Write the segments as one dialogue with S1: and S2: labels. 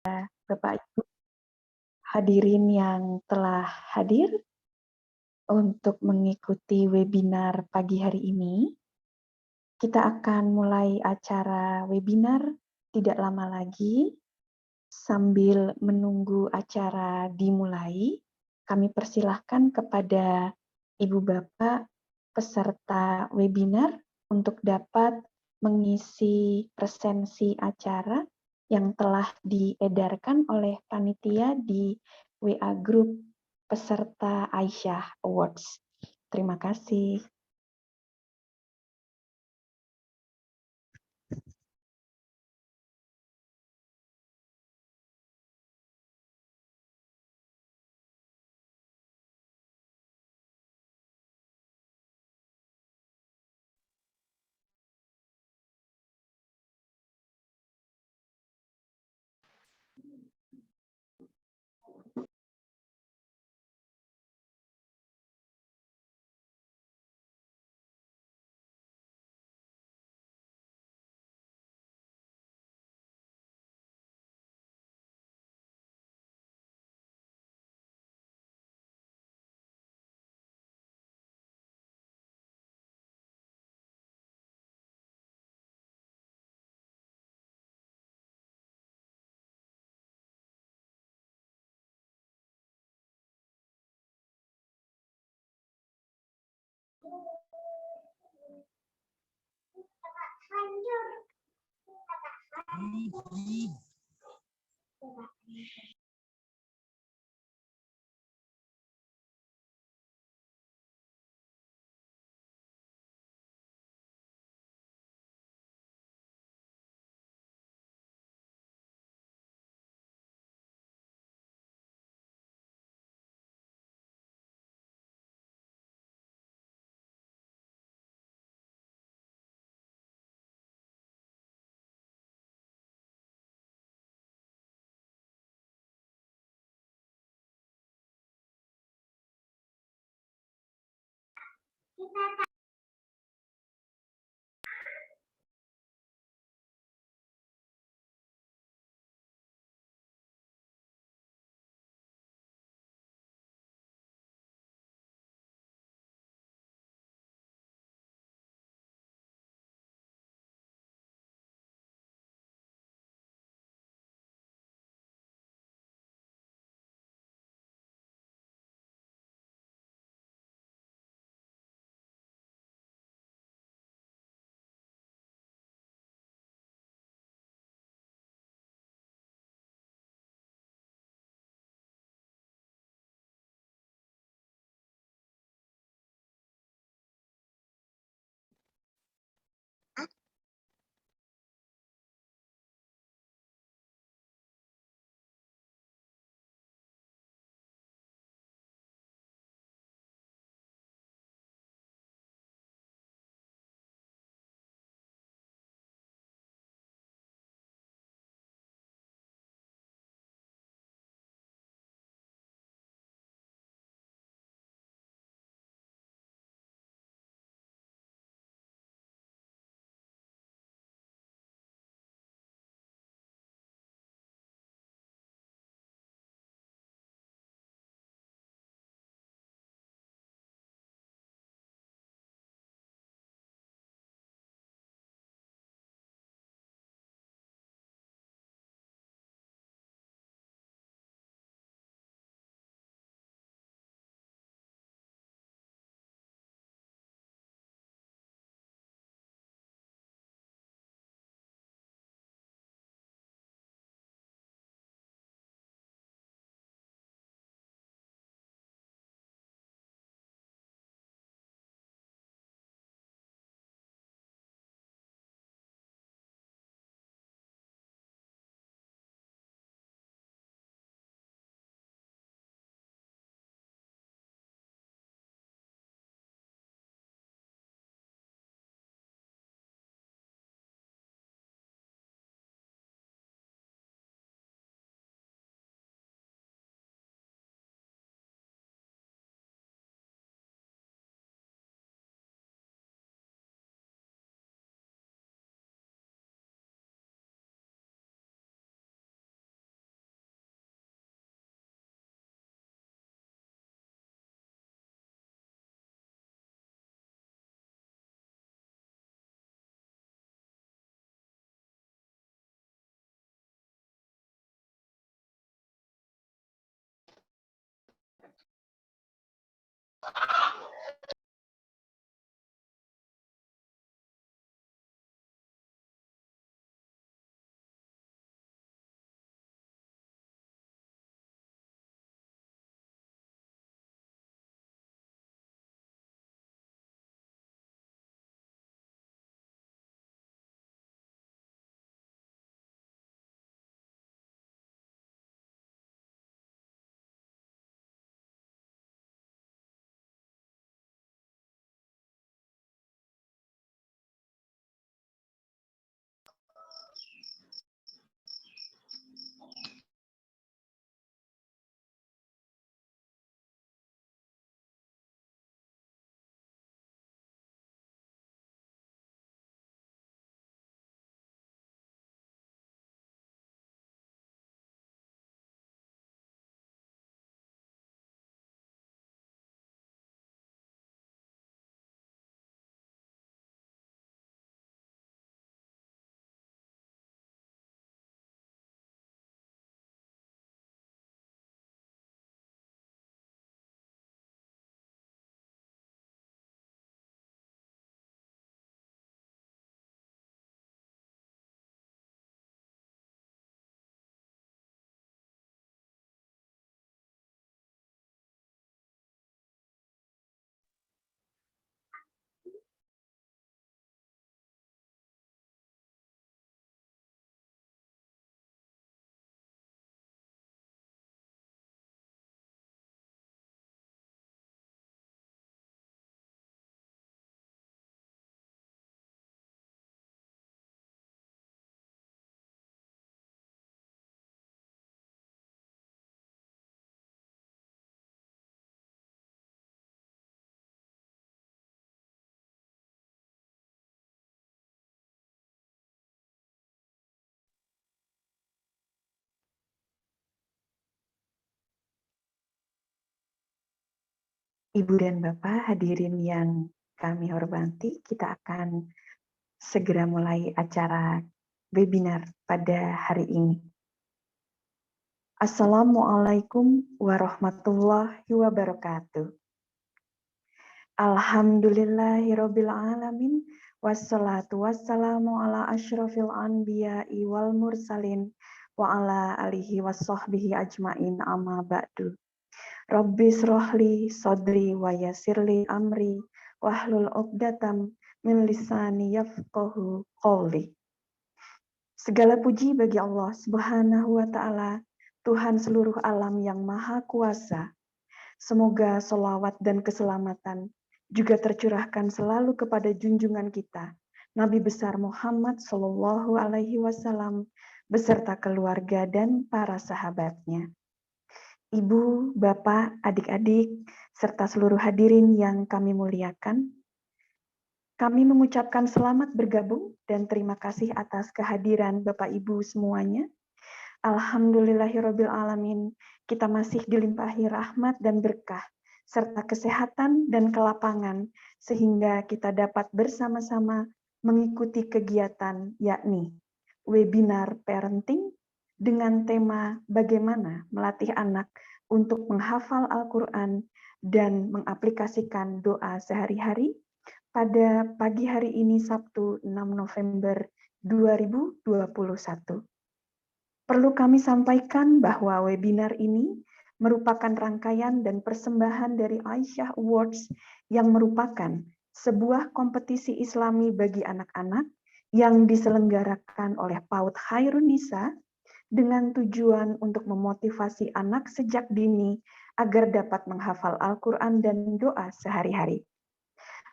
S1: Bapak Ibu hadirin yang telah hadir untuk mengikuti webinar pagi hari ini. Kita akan mulai acara webinar tidak lama lagi. Sambil menunggu acara dimulai, kami persilahkan kepada Ibu Bapak peserta webinar untuk dapat mengisi presensi acara yang telah diedarkan oleh panitia di WA Group peserta Aisyah Awards. Terima kasih. Ibu dan Bapak hadirin yang kami hormati, kita akan segera mulai acara webinar pada hari ini. Assalamualaikum warahmatullahi wabarakatuh. Alhamdulillahirabbil alamin wassalatu wassalamu ala asyrafil anbiya'i wal mursalin wa ala alihi wassahbihi ajmain amma ba'du. Rabbi srohli sodri wa yasirli amri wahlul uqdatam min lisani yafqahu qawli. Segala puji bagi Allah Subhanahu wa Ta'ala, Tuhan seluruh alam yang Maha Kuasa. Semoga selawat dan keselamatan juga tercurahkan selalu kepada junjungan kita, Nabi besar Muhammad Sallallahu Alaihi Wasallam, beserta keluarga dan para sahabatnya. Ibu, Bapak, adik-adik, serta seluruh hadirin yang kami muliakan, kami mengucapkan selamat bergabung dan terima kasih atas kehadiran Bapak Ibu semuanya. Alhamdulillahirabbil alamin, kita masih dilimpahi rahmat dan berkah serta kesehatan dan kelapangan sehingga kita dapat bersama-sama mengikuti kegiatan yakni webinar parenting dengan tema bagaimana melatih anak untuk menghafal Al-Quran dan mengaplikasikan doa sehari-hari pada pagi hari ini Sabtu 6 November 2021. Perlu kami sampaikan bahwa webinar ini merupakan rangkaian dan persembahan dari Aisyah Awards yang merupakan sebuah kompetisi Islami bagi anak-anak yang diselenggarakan oleh PAUD Khairun-Nisa dengan tujuan untuk memotivasi anak sejak dini agar dapat menghafal Al-Quran dan doa sehari-hari.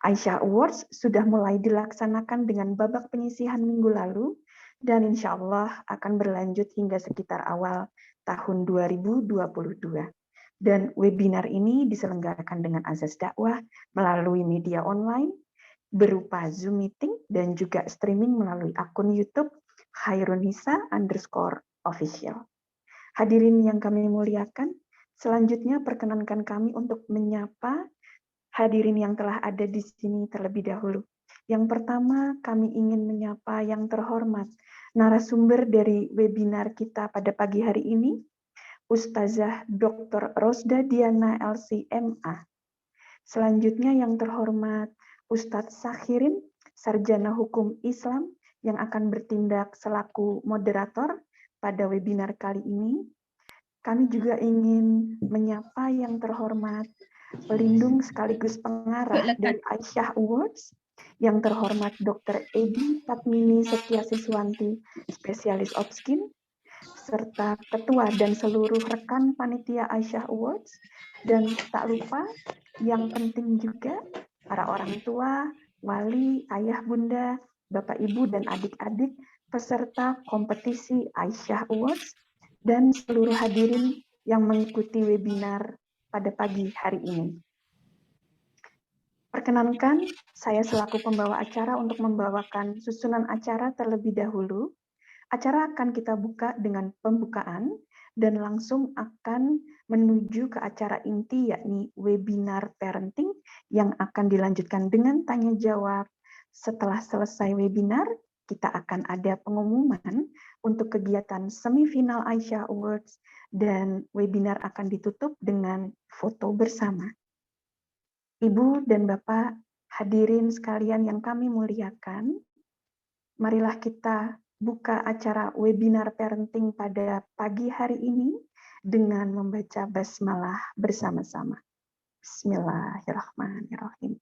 S1: Aisyah Awards sudah mulai dilaksanakan dengan babak penyisihan minggu lalu dan insya Allah akan berlanjut hingga sekitar awal tahun 2022. Dan webinar ini diselenggarakan dengan azas dakwah melalui media online berupa Zoom meeting dan juga streaming melalui akun YouTube Khairunisa_official. Hadirin yang kami muliakan, selanjutnya perkenankan kami untuk menyapa hadirin yang telah ada di sini terlebih dahulu. Yang pertama, kami ingin menyapa yang terhormat narasumber dari webinar kita pada pagi hari ini, Ustazah Dr. Rosda Diana LC.MA. Selanjutnya yang terhormat Ustadz Sakhirin, Sarjana Hukum Islam yang akan bertindak selaku moderator pada webinar kali ini. Kami juga ingin menyapa yang terhormat pelindung sekaligus pengarah dari Aisyah Awards, yang terhormat Dr. Edi Patmini Setia Siswanti, spesialis Opskin, serta ketua dan seluruh rekan panitia Aisyah Awards, dan tak lupa yang penting juga para orang tua, wali, ayah, bunda, bapak, ibu, dan adik-adik peserta kompetisi Aisyah Awards, dan seluruh hadirin yang mengikuti webinar pada pagi hari ini. Perkenankan saya selaku pembawa acara untuk membawakan susunan acara terlebih dahulu. Acara akan kita buka dengan pembukaan dan langsung akan menuju ke acara inti yakni webinar parenting yang akan dilanjutkan dengan tanya jawab. Setelah selesai webinar, kita akan ada pengumuman untuk kegiatan semifinal Aisyah Awards dan webinar akan ditutup dengan foto bersama. Ibu dan Bapak hadirin sekalian yang kami muliakan, marilah kita buka acara webinar parenting pada pagi hari ini dengan membaca basmalah bersama-sama. Bismillahirrahmanirrahim.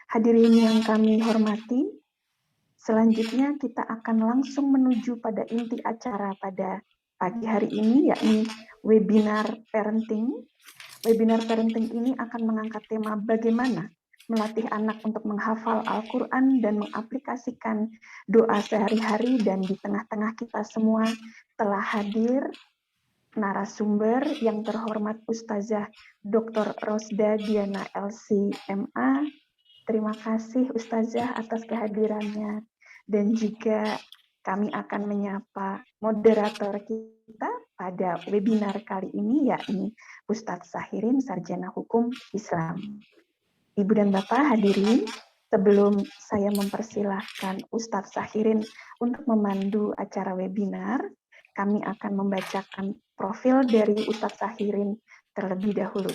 S1: Hadirin yang kami hormati, selanjutnya kita akan langsung menuju pada inti acara pada pagi hari ini, yakni webinar parenting. Webinar parenting ini akan mengangkat tema bagaimana melatih anak untuk menghafal Al-Quran dan mengaplikasikan doa sehari-hari, dan di tengah-tengah kita semua telah hadir narasumber yang terhormat Ustazah Dr. Rosda Diana LC.MA. Terima kasih Ustazah atas kehadirannya, dan juga kami akan menyapa Moderator kita pada webinar kali ini yakni Ustadz Sahirin, Sarjana Hukum Islam. Ibu dan Bapak hadirin, sebelum saya mempersilahkan Ustadz Sahirin untuk memandu acara webinar, kami akan membacakan profil dari Ustadz Sahirin terlebih dahulu.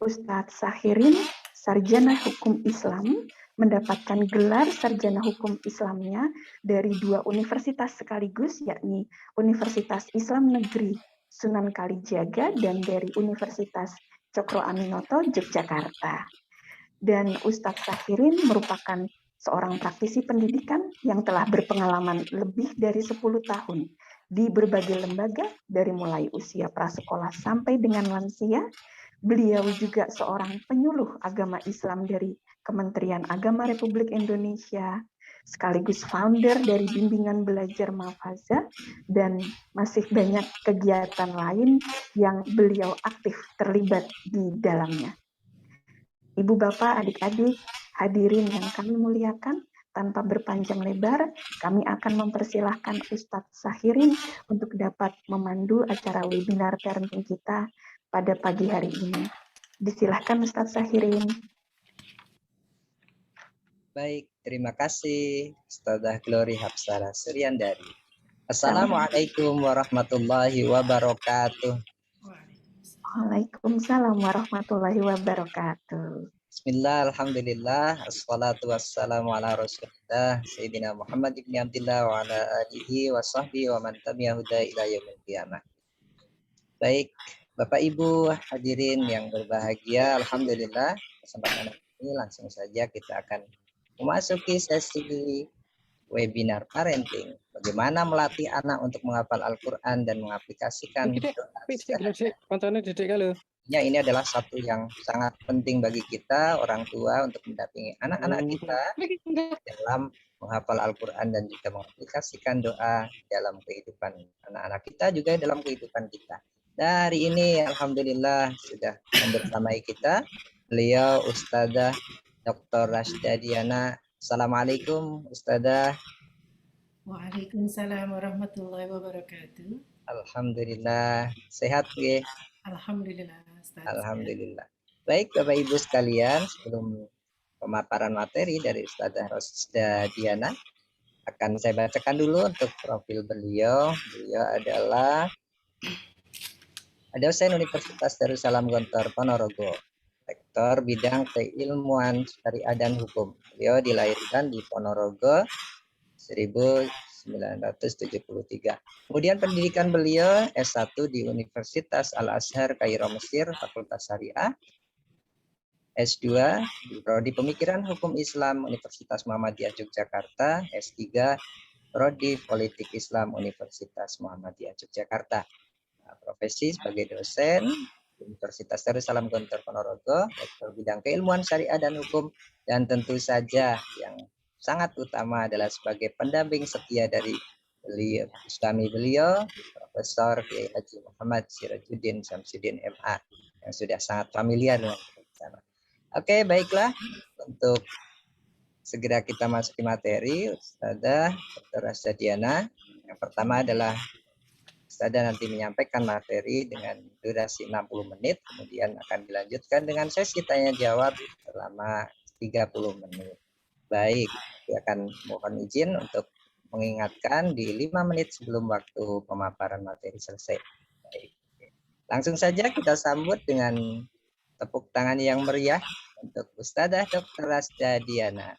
S1: Ustadz Sahirin, Sarjana Hukum Islam, mendapatkan gelar Sarjana Hukum Islamnya dari dua universitas sekaligus, yakni Universitas Islam Negeri Sunan Kalijaga dan dari Universitas Cokro Aminoto, Yogyakarta. Dan Ustadz Sahirin merupakan seorang praktisi pendidikan yang telah berpengalaman lebih dari 10 tahun di berbagai lembaga dari mulai usia prasekolah sampai dengan lansia. Beliau juga seorang penyuluh agama Islam dari Kementerian Agama Republik Indonesia, sekaligus founder dari bimbingan belajar Mafaza, dan masih banyak kegiatan lain yang beliau aktif terlibat di dalamnya. Ibu, Bapak, adik-adik, hadirin yang kami muliakan, tanpa berpanjang lebar, kami akan mempersilahkan Ustadz Sahirin untuk dapat memandu acara webinar parenting kita pada pagi hari ini. Disilahkan Ustadz Sahirin.
S2: Baik, terima kasih Ustadzah Glory Hapsara Suryandari. Assalamualaikum warahmatullahi wabarakatuh.
S1: Waalaikumsalam warahmatullahi wabarakatuh.
S2: Bismillah, alhamdulillah, assalatu wassalamu ala rasulillah, Sayyidina Muhammad ibn Abdillah wa ala alihi wa sahbihi wa man tabi'ahu ila yaumil qiyamah. Baik, Bapak Ibu hadirin yang berbahagia, alhamdulillah, kesempatan ini langsung saja kita akan memasuki sesi webinar parenting. Bagaimana melatih anak untuk menghafal Al-Quran dan mengaplikasikan ya, ini adalah satu yang sangat penting bagi kita orang tua untuk mendampingi anak-anak kita dalam menghafal Al-Quran dan juga mengaplikasikan doa dalam kehidupan anak-anak kita, juga dalam kehidupan kita. Dari ini alhamdulillah sudah membersamai kita beliau Ustadzah Dr. Rasda Diana. Assalamualaikum Ustadzah.
S3: Waalaikumsalam warahmatullahi wabarakatuh.
S2: Alhamdulillah sehat ya.
S3: Alhamdulillah Ustaz.
S2: Alhamdulillah. Baik Bapak Ibu sekalian, sebelum pemaparan materi dari Ustadzah Rasda Diana, akan saya bacakan dulu untuk profil beliau. Beliau adalah dosen Universitas Darussalam Gontor Ponorogo, rektor bidang keilmuan syariah dan hukum. Beliau dilahirkan di Ponorogo 1973. Kemudian pendidikan beliau S1 di Universitas Al-Azhar Kairo Mesir, Fakultas Syariah. S2 di Prodi Pemikiran Hukum Islam Universitas Muhammadiyah Yogyakarta. S3 Prodi Politik Islam Universitas Muhammadiyah Yogyakarta. Profesi sebagai dosen Universitas Darussalam Gontor Ponorogo, rektor bidang keilmuan syariah dan hukum, dan tentu saja yang sangat utama adalah sebagai pendamping setia dari beliau, suami beliau, Profesor Kiai Haji Muhammad Sirajuddin Syamsuddin MA, yang sudah sangat familiar dengan kita. Oke, baiklah, untuk segera kita masuki materi, Ustadzah Dr. Rasda Diana. Yang pertama adalah Ustadzah nanti menyampaikan materi dengan durasi 60 menit, kemudian akan dilanjutkan dengan sesi tanya jawab selama 30 menit. Baik, saya akan mohon izin untuk mengingatkan di 5 menit sebelum waktu pemaparan materi selesai. Baik. Langsung saja kita sambut dengan tepuk tangan yang meriah untuk Ustadzah Dr. Rasda Diana.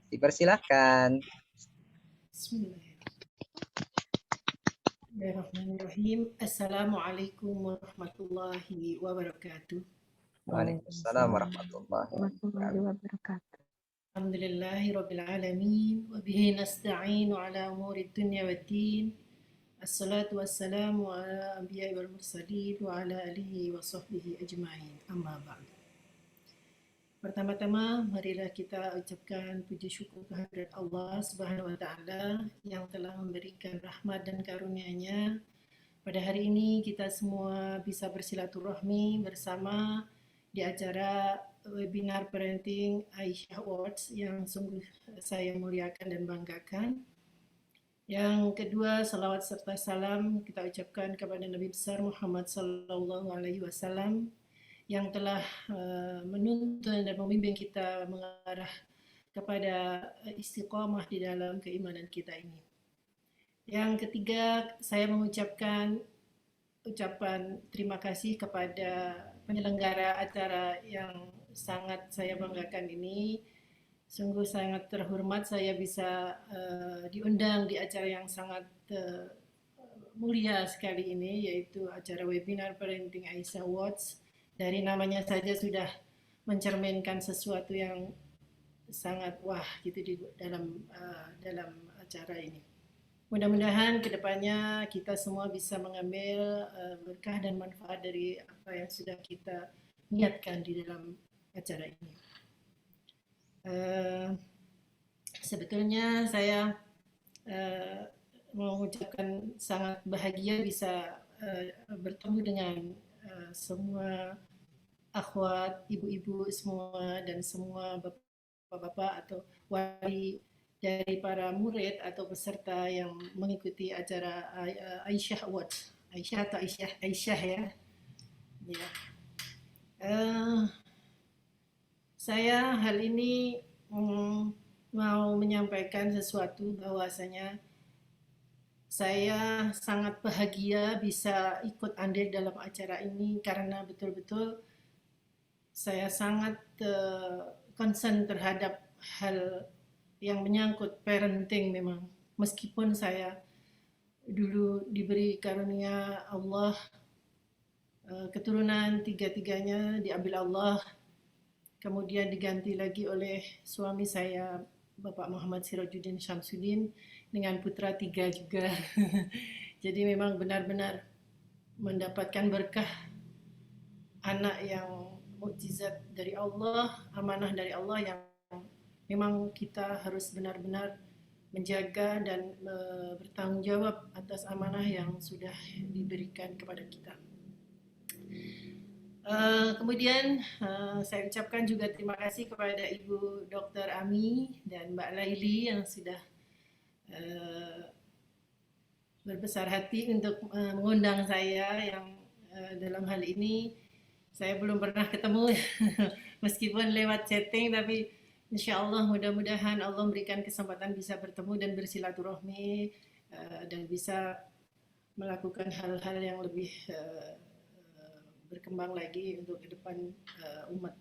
S2: Dipersilahkan.
S3: Bismillahirrahmanirrahim. Assalamualaikum warahmatullahi wabarakatuh.
S2: Waalaikumsalam warahmatullahi wabarakatuh.
S3: Alhamdulillahi rabbil alamin wa bihi nasta'inu ala umuri dunya waddin. Assalatu wassalamu ala anbiya'i wal mursalin wa ala alihi wa sahbihi ajma'in. Amma ba'd. Pertama-tama marilah kita ucapkan puji syukur kehadirat Allah Subhanahu wa taala yang telah memberikan rahmat dan karunia-Nya. Pada hari ini kita semua bisa bersilaturahmi bersama di acara webinar Parenting Aisyah Awards yang sungguh saya muliakan dan banggakan. Yang kedua, salawat serta salam kita ucapkan kepada Nabi besar Muhammad sallallahu alaihi wasallam yang telah menuntun dan membimbing kita mengarah kepada istiqamah di dalam keimanan kita ini. Yang ketiga, saya mengucapkan ucapan terima kasih kepada penyelenggara acara yang sangat saya banggakan ini. Sungguh sangat terhormat saya bisa diundang di acara yang sangat mulia sekali ini, yaitu acara webinar Parenting Aisyah Awards. Dari namanya saja sudah mencerminkan sesuatu yang sangat wah gitu di dalam acara ini. Mudah-mudahan kedepannya kita semua bisa mengambil berkah dan manfaat dari apa yang sudah kita niatkan di dalam acara ini. Sebetulnya saya mengucapkan sangat bahagia bisa bertemu dengan semua akhwat, ibu-ibu semua dan semua bapak-bapak atau wali dari para murid atau peserta yang mengikuti acara Aisyah Awards. Aisyah atau Aisyah ya. Ya. Saya hal ini mau menyampaikan sesuatu bahwasanya saya sangat bahagia bisa ikut andil dalam acara ini karena betul-betul saya sangat concern terhadap hal yang menyangkut parenting memang. Meskipun saya dulu diberi karunia Allah, keturunan tiga-tiganya diambil Allah, kemudian diganti lagi oleh suami saya, Bapak Muhammad Sirajuddin Syamsuddin, dengan putra 3 juga. Jadi memang benar-benar mendapatkan berkah anak yang mukjizat dari Allah, amanah dari Allah yang memang kita harus benar-benar menjaga dan bertanggung jawab atas amanah yang sudah diberikan kepada kita. Kemudian saya ucapkan juga terima kasih kepada Ibu Dr. Ami dan Mbak Laili yang sudah berbesar hati untuk mengundang saya yang dalam hal ini saya belum pernah ketemu meskipun lewat chatting, tapi insya Allah mudah-mudahan Allah memberikan kesempatan bisa bertemu dan bersilaturahmi dan bisa melakukan hal-hal yang lebih berkembang lagi untuk ke depan umat.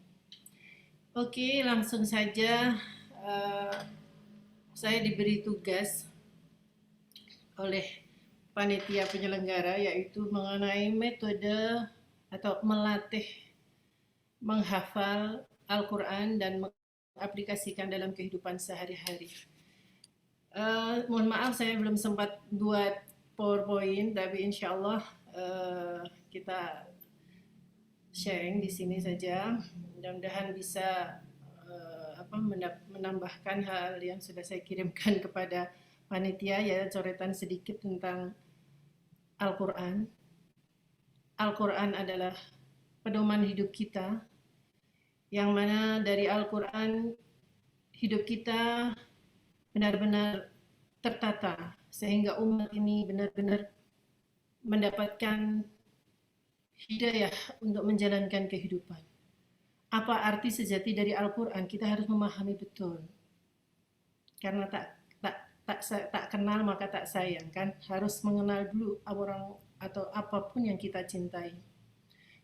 S3: Oke, langsung saja saya diberi tugas oleh panitia penyelenggara yaitu mengenai metode atau melatih menghafal Al-Quran dan mengaplikasikan dalam kehidupan sehari-hari. Mohon maaf saya belum sempat buat PowerPoint, tapi insya Allah kita sharing di sini saja. Mudah-mudahan bisa menambahkan hal yang sudah saya kirimkan kepada panitia, ya coretan sedikit tentang Al-Quran. Al-Quran adalah pedoman hidup kita, yang mana dari Al-Quran hidup kita benar-benar tertata sehingga umat ini benar-benar mendapatkan hidayah untuk menjalankan kehidupan. Apa arti sejati dari Al-Quran? Kita harus memahami betul. Karena tak kenal maka tak sayang, kan? Harus mengenal dulu orang atau apapun yang kita cintai.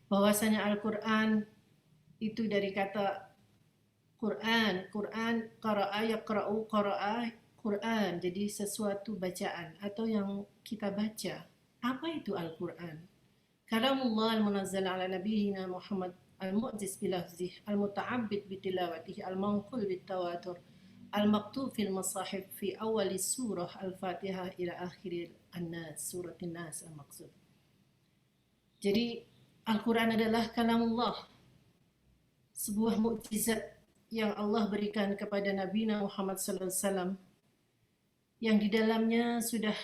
S3: Bahwasanya Al-Quran itu dari kata Quran, qara'a yaqra'u qara'a Quran, jadi sesuatu bacaan atau yang kita baca. Apa itu Al-Quran? Kalamullah al-munazzal ala nabiyina Muhammad al-mu'jiz bilafzih, al-muta'abbid bitilawatih, al-manqul bitawatur, al-maktub fil masahif fi awali surah al-Fatihah ila akhir an-nas, surat an-nas al-maksud. Jadi Al-Quran adalah kalamullah, sebuah mukjizat yang Allah berikan kepada Nabi Muhammad SAW, yang di dalamnya sudah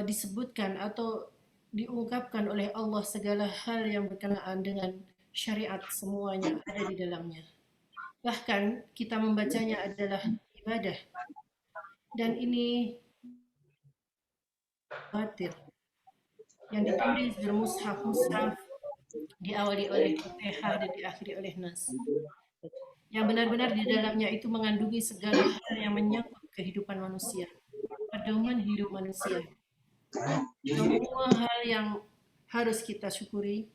S3: disebutkan atau diungkapkan oleh Allah segala hal yang berkenaan dengan syariat, semuanya ada di dalamnya. Bahkan kita membacanya adalah ibadah. Dan ini Fatir yang ditulis bermushaf-mushaf, diawali oleh Fatihah dan diakhiri oleh Nas. Yang benar-benar di dalamnya itu mengandungi segala hal yang menyangkut kehidupan manusia, pedoman hidup manusia. Semua hal yang harus kita syukuri.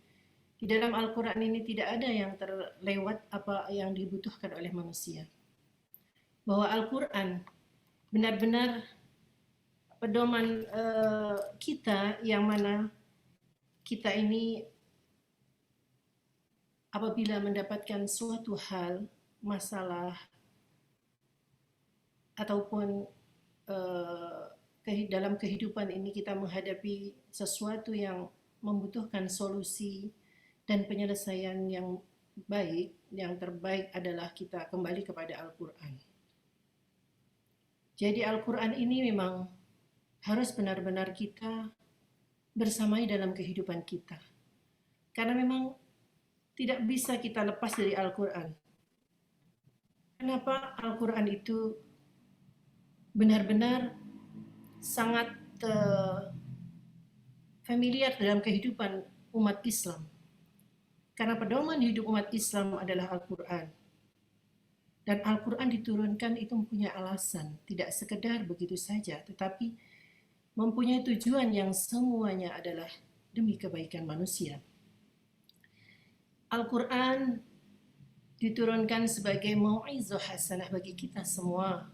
S3: Di dalam Al-Quran ini tidak ada yang terlewat apa yang dibutuhkan oleh manusia. Bahwa Al-Quran benar-benar pedoman kita, yang mana kita ini apabila mendapatkan suatu hal, masalah, ataupun dalam kehidupan ini kita menghadapi sesuatu yang membutuhkan solusi dan penyelesaian yang baik, yang terbaik adalah kita kembali kepada Al-Quran. Jadi Al-Quran ini memang harus benar-benar kita bersamai dalam kehidupan kita. Karena memang tidak bisa kita lepas dari Al-Quran. Kenapa Al-Quran itu benar-benar sangat familiar dalam kehidupan umat Islam? Karena pedoman hidup umat Islam adalah Al-Quran. Dan Al-Quran diturunkan itu mempunyai alasan, tidak sekedar begitu saja, tetapi mempunyai tujuan yang semuanya adalah demi kebaikan manusia. Al-Quran diturunkan sebagai mau'izah hasanah bagi kita semua,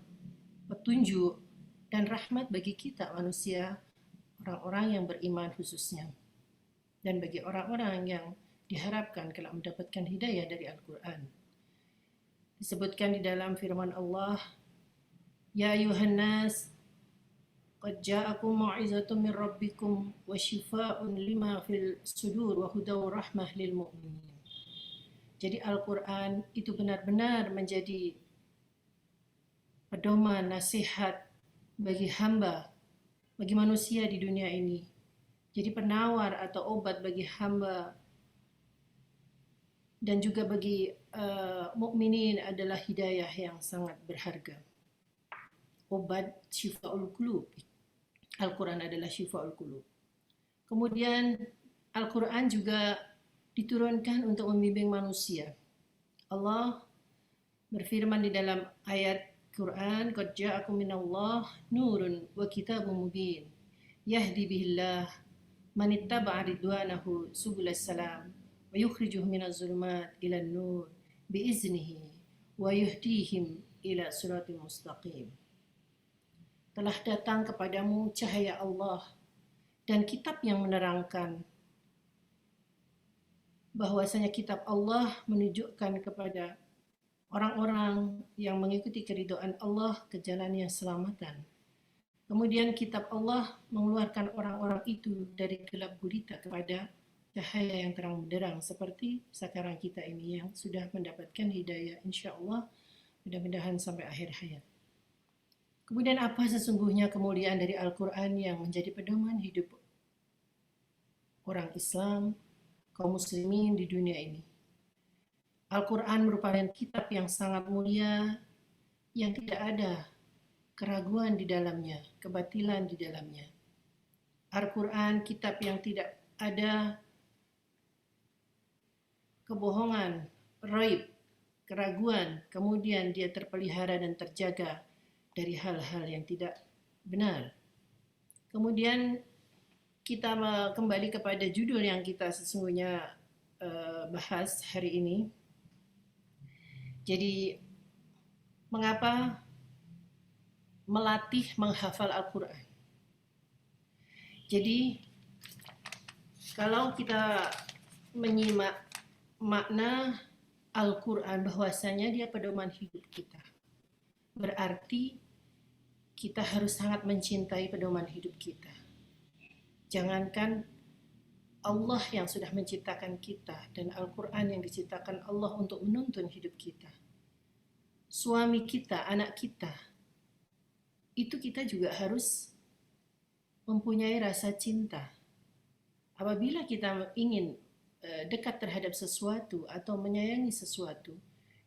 S3: petunjuk dan rahmat bagi kita manusia, orang-orang yang beriman khususnya, dan bagi orang-orang yang diharapkan kelak mendapatkan hidayah dari Al-Quran. Disebutkan di dalam firman Allah, Ya ayuhan nas, qad ja'akum mau'izatun min rabbikum wa shifaa'un lima fil sudur wa hudaw rahmah lil mu'minin. Jadi Al-Quran itu benar-benar menjadi pedoman, nasihat bagi hamba, bagi manusia di dunia ini. Jadi penawar atau obat bagi hamba dan juga bagi mukminin adalah hidayah yang sangat berharga. Obat syifa'ul qulub. Al-Quran adalah syifa'ul qulub. Kemudian Al-Quran juga diturunkan untuk membimbing manusia. Allah berfirman di dalam ayat Quran, Qad ja'akum minallah nurun wa kitabun mubin yahdi bihillah man ittaba'a ridwanahu subulas salam wa yukhrijuhum minaz zulumat ilan nur biiznihi wa yuhdihim ila siratil mustaqim. Telah datang kepadamu cahaya Allah dan kitab yang menerangkan, bahwasanya kitab Allah menunjukkan kepada orang-orang yang mengikuti keridhaan Allah ke jalan yang selamatan. Kemudian kitab Allah mengeluarkan orang-orang itu dari gelap gulita kepada cahaya yang terang benderang, seperti sekarang kita ini yang sudah mendapatkan hidayah, insya Allah mudah-mudahan sampai akhir hayat. Kemudian apa sesungguhnya kemuliaan dari Al-Quran yang menjadi pedoman hidup orang Islam, kaum muslimin di dunia ini? Al-Quran merupakan kitab yang sangat mulia, yang tidak ada keraguan di dalamnya, kebatilan di dalamnya. Al-Quran kitab yang tidak ada kebohongan, raib, keraguan, kemudian dia terpelihara dan terjaga dari hal-hal yang tidak benar. Kemudian kita kembali kepada judul yang kita sesungguhnya bahas hari ini. Jadi, mengapa melatih menghafal Al-Quran? Jadi, kalau kita menyimak makna Al-Quran, bahwasanya dia pedoman hidup kita, berarti kita harus sangat mencintai pedoman hidup kita. Jangankan Allah yang sudah menciptakan kita dan Al-Quran yang diciptakan Allah untuk menuntun hidup kita. Suami kita, anak kita, itu kita juga harus mempunyai rasa cinta. Apabila kita ingin dekat terhadap sesuatu atau menyayangi sesuatu,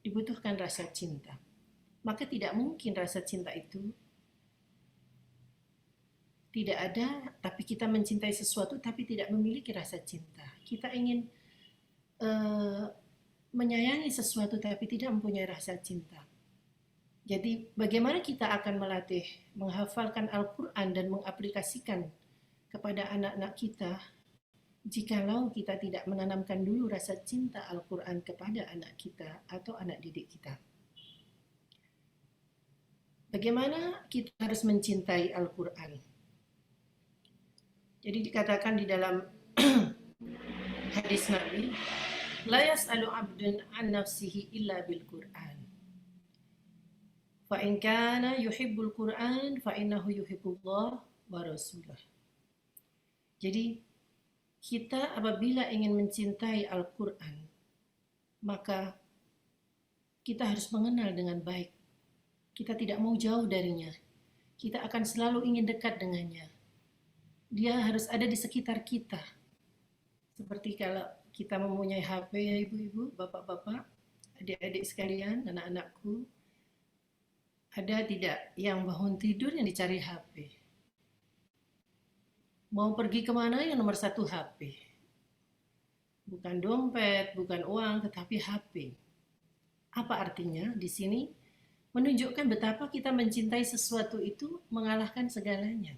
S3: dibutuhkan rasa cinta. Maka tidak mungkin rasa cinta itu tidak ada, tapi kita mencintai sesuatu tapi tidak memiliki rasa cinta. Kita ingin menyayangi sesuatu tapi tidak mempunyai rasa cinta. Jadi bagaimana kita akan melatih menghafalkan Al-Quran dan mengaplikasikan kepada anak-anak kita jikalau kita tidak menanamkan dulu rasa cinta Al-Quran kepada anak kita atau anak didik kita. Bagaimana kita harus mencintai Al-Quran? Jadi dikatakan di dalam hadis Nabi, la yas'alu 'abdun an nafsihi illa bil Qur'an. Fa in kana yuhibbul Qur'an fa innahu yuhibbullah wa rasulah. Jadi kita apabila ingin mencintai Al-Quran, maka kita harus mengenal dengan baik. Kita tidak mau jauh darinya. Kita akan selalu ingin dekat dengannya. Dia harus ada di sekitar kita. Seperti kalau kita mempunyai HP ya ibu-ibu, bapak-bapak, adik-adik sekalian, anak-anakku, ada tidak yang bangun tidur yang dicari HP? Mau pergi kemana yang nomor satu HP. Bukan dompet, bukan uang, tetapi HP. Apa artinya di sini? Menunjukkan betapa kita mencintai sesuatu itu mengalahkan segalanya.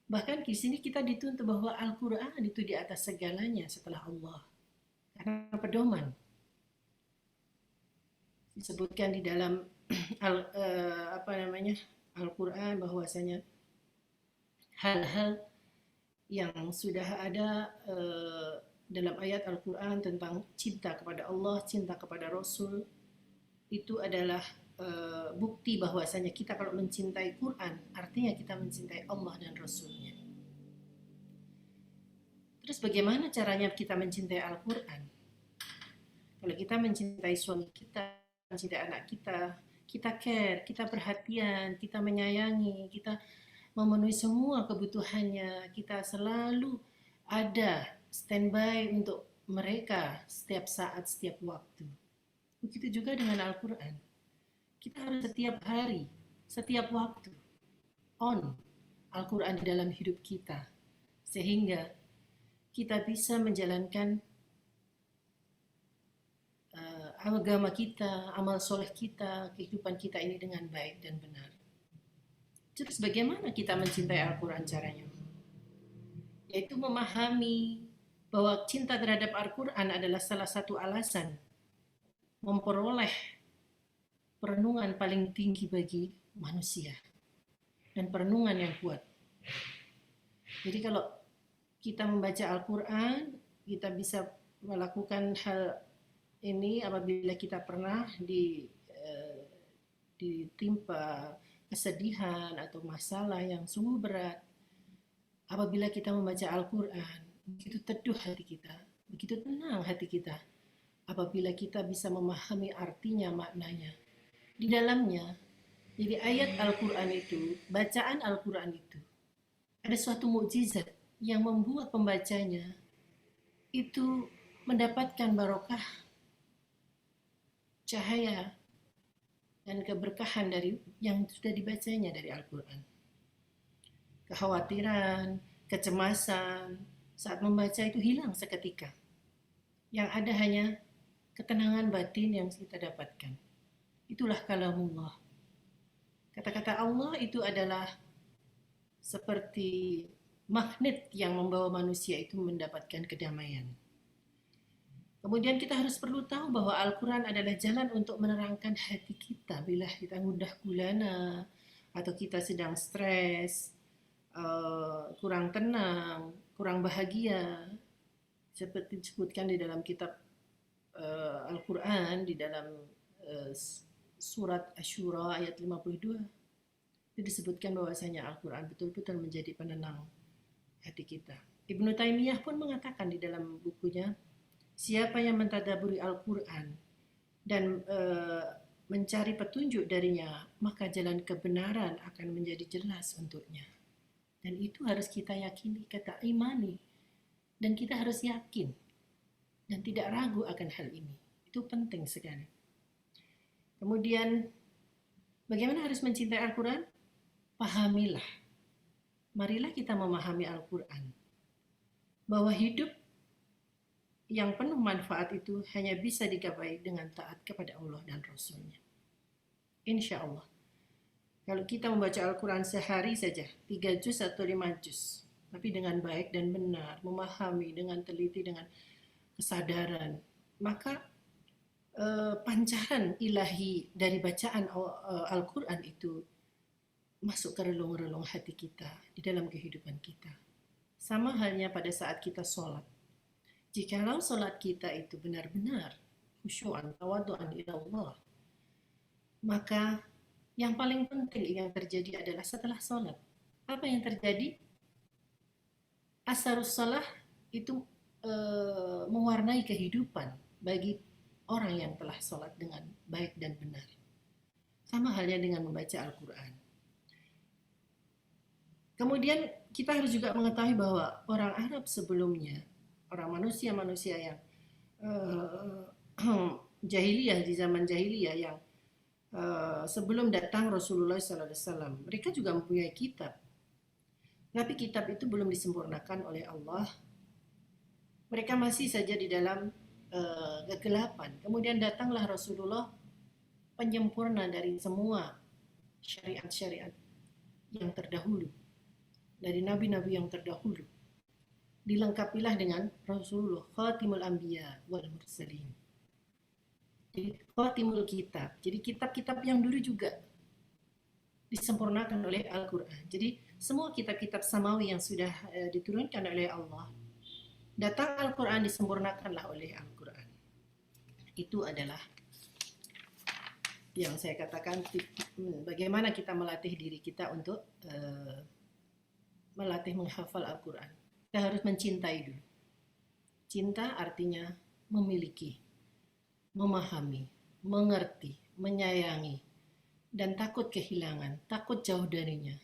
S3: Bahkan di sini kita dituntut bahwa Al-Quran itu di atas segalanya setelah Allah. Karena pedoman. Disebutkan di dalam Al-Quran bahwasanya hal-hal yang sudah ada dalam ayat Al-Quran tentang cinta kepada Allah, cinta kepada Rasul, itu adalah bukti bahwasanya kita kalau mencintai Quran, artinya kita mencintai Allah dan Rasulnya. Terus bagaimana caranya kita mencintai Al-Quran? Kalau kita mencintai suami kita, mencintai anak kita, kita care, kita perhatian, kita menyayangi, kita memenuhi semua kebutuhannya, kita selalu ada standby untuk mereka setiap saat, setiap waktu. Begitu juga dengan Al-Quran. Kita harus setiap hari, setiap waktu on Al-Quran di dalam hidup kita, sehingga kita bisa menjalankan agama kita, amal soleh kita, kehidupan kita ini dengan baik dan benar. Terus bagaimana kita mencintai Al-Quran caranya? Yaitu memahami bahwa cinta terhadap Al-Quran adalah salah satu alasan memperoleh perenungan paling tinggi bagi manusia dan perenungan yang kuat. Jadi kalau kita membaca Al-Quran, kita bisa melakukan hal ini apabila kita pernah ditimpa kesedihan atau masalah yang sungguh berat. Apabila kita membaca Al-Quran, begitu teduh hati kita, begitu tenang hati kita. Apabila kita bisa memahami artinya, maknanya. Di dalamnya, jadi ayat Al-Quran itu, bacaan Al-Quran itu, ada suatu mukjizat yang membuat pembacanya itu mendapatkan barokah, cahaya, dan keberkahan dari yang sudah dibacanya dari Al-Quran. Kekhawatiran, kecemasan saat membaca itu hilang seketika. Yang ada hanya ketenangan batin yang kita dapatkan. Itulah kalamullah. Kata-kata Allah itu adalah seperti magnet yang membawa manusia itu mendapatkan kedamaian. Kemudian kita harus perlu tahu bahwa Al-Quran adalah jalan untuk menerangkan hati kita bila kita gundah gulana atau kita sedang stres, kurang tenang, kurang bahagia, seperti disebutkan di dalam kitab Al-Quran di dalam surat Asy-Syura ayat 52. Itu disebutkan bahwasanya Al-Quran betul-betul menjadi penenang hati kita. Ibnu Taimiyah pun mengatakan di dalam bukunya, siapa yang mentadaburi Al-Quran dan mencari petunjuk darinya, maka jalan kebenaran akan menjadi jelas untuknya. Dan itu harus kita yakini, kita imani. Dan kita harus yakin dan tidak ragu akan hal ini. Itu penting sekali. Kemudian, bagaimana harus mencintai Al-Quran? Pahamilah marilah kita memahami Al-Quran, bahwa hidup yang penuh manfaat itu hanya bisa digapai dengan taat kepada Allah dan Rasul-Nya. Insya Allah. Kalau kita membaca Al-Quran sehari saja, 3 juz atau 5 juz, tapi dengan baik dan benar, memahami dengan teliti, dengan kesadaran, maka pancaran ilahi dari bacaan Al-Quran itu masuk ke relung-relung hati kita, di dalam kehidupan kita. Sama halnya pada saat kita sholat. Jikalau sholat kita itu benar-benar khusyu'an, tawadu'an ila Allah, maka yang paling penting yang terjadi adalah setelah sholat. Apa yang terjadi? Asarus sholah itu mewarnai kehidupan bagi orang yang telah sholat dengan baik dan benar. Sama halnya dengan membaca Al-Quran. Kemudian kita harus juga mengetahui bahwa orang Arab sebelumnya, orang manusia-manusia yang jahiliyah, di zaman jahiliyah yang sebelum datang Rasulullah SAW, mereka juga mempunyai kitab. Tapi kitab itu belum disempurnakan oleh Allah. Mereka masih saja di dalam kegelapan. Kemudian datanglah Rasulullah, penyempurna dari semua syariat-syariat yang terdahulu, dari nabi-nabi yang terdahulu. Dilengkapilah dengan Rasulullah, Khatimul Anbiya wal Mursalin. Jadi Khatimul Kitab. Jadi kitab-kitab yang dulu juga disempurnakan oleh Al-Quran. Jadi semua kitab-kitab samawi yang sudah diturunkan oleh Allah, datang Al-Quran disempurnakanlah oleh Al-Quran. Itu adalah yang saya katakan bagaimana kita melatih diri kita untuk melatih menghafal Al-Quran. Kita harus mencintai dulu. Cinta artinya memiliki, memahami, mengerti, menyayangi, dan takut kehilangan, takut jauh darinya.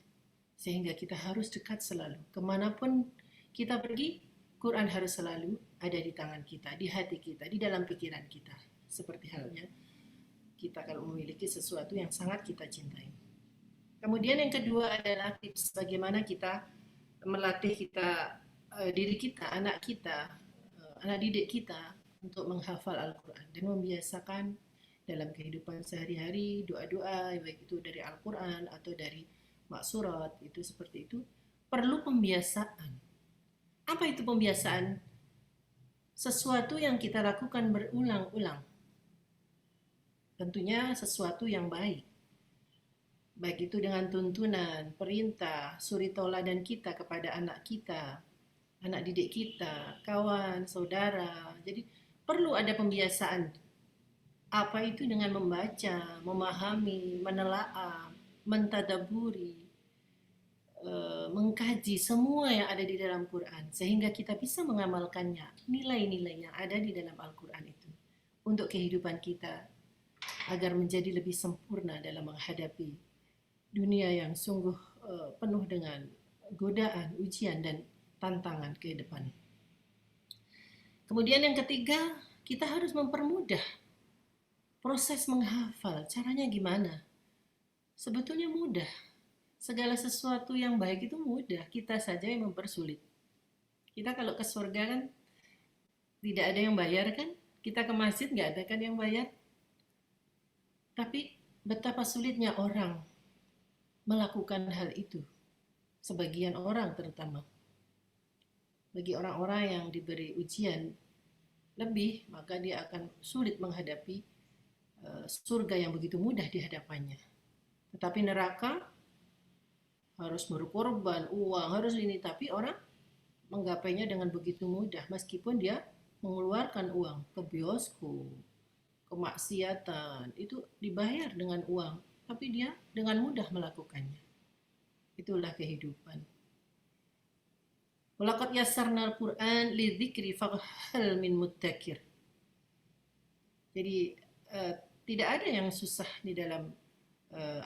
S3: Sehingga kita harus dekat selalu. Kemanapun kita pergi, Quran harus selalu ada di tangan kita, di hati kita, di dalam pikiran kita. Seperti halnya kita kalau memiliki sesuatu yang sangat kita cintai. Kemudian yang kedua adalah tips bagaimana kita melatih diri kita, anak didik kita untuk menghafal Al-Quran dan membiasakan dalam kehidupan sehari-hari doa-doa, baik itu dari Al-Quran atau dari maksurat, itu seperti itu. Perlu pembiasaan. Apa itu pembiasaan? Sesuatu yang kita lakukan berulang-ulang. Tentunya sesuatu yang baik. Baik itu dengan tuntunan, perintah, suri tauladan kita kepada anak kita, anak didik kita, kawan, saudara. Jadi perlu ada pembiasaan. Apa itu dengan membaca, memahami, menelaah, mentadaburi, mengkaji semua yang ada di dalam Quran sehingga kita bisa mengamalkannya, nilai-nilai yang ada di dalam Al-Quran itu untuk kehidupan kita agar menjadi lebih sempurna dalam menghadapi dunia yang sungguh penuh dengan godaan, ujian, dan tantangan ke depan. Kemudian yang ketiga, kita harus mempermudah proses menghafal. Caranya gimana? Sebetulnya mudah. Segala sesuatu yang baik itu mudah, kita saja yang mempersulit. Kita kalau ke surga kan tidak ada yang bayar kan? Kita ke masjid nggak ada kan yang bayar? Tapi betapa sulitnya orang melakukan hal itu. Sebagian orang terutama. Bagi orang-orang yang diberi ujian lebih, maka dia akan sulit menghadapi surga yang begitu mudah di hadapannya. Tetapi neraka harus berkorban, uang, harus ini. Tapi orang menggapainya dengan begitu mudah. Meskipun dia mengeluarkan uang ke bioskop, kemaksiatan, itu dibayar dengan uang. Tapi dia dengan mudah melakukannya. Itulah kehidupan. Walaqad yassarnal Qur'an lidzikri faghal min muddakir. Jadi tidak ada yang susah di dalam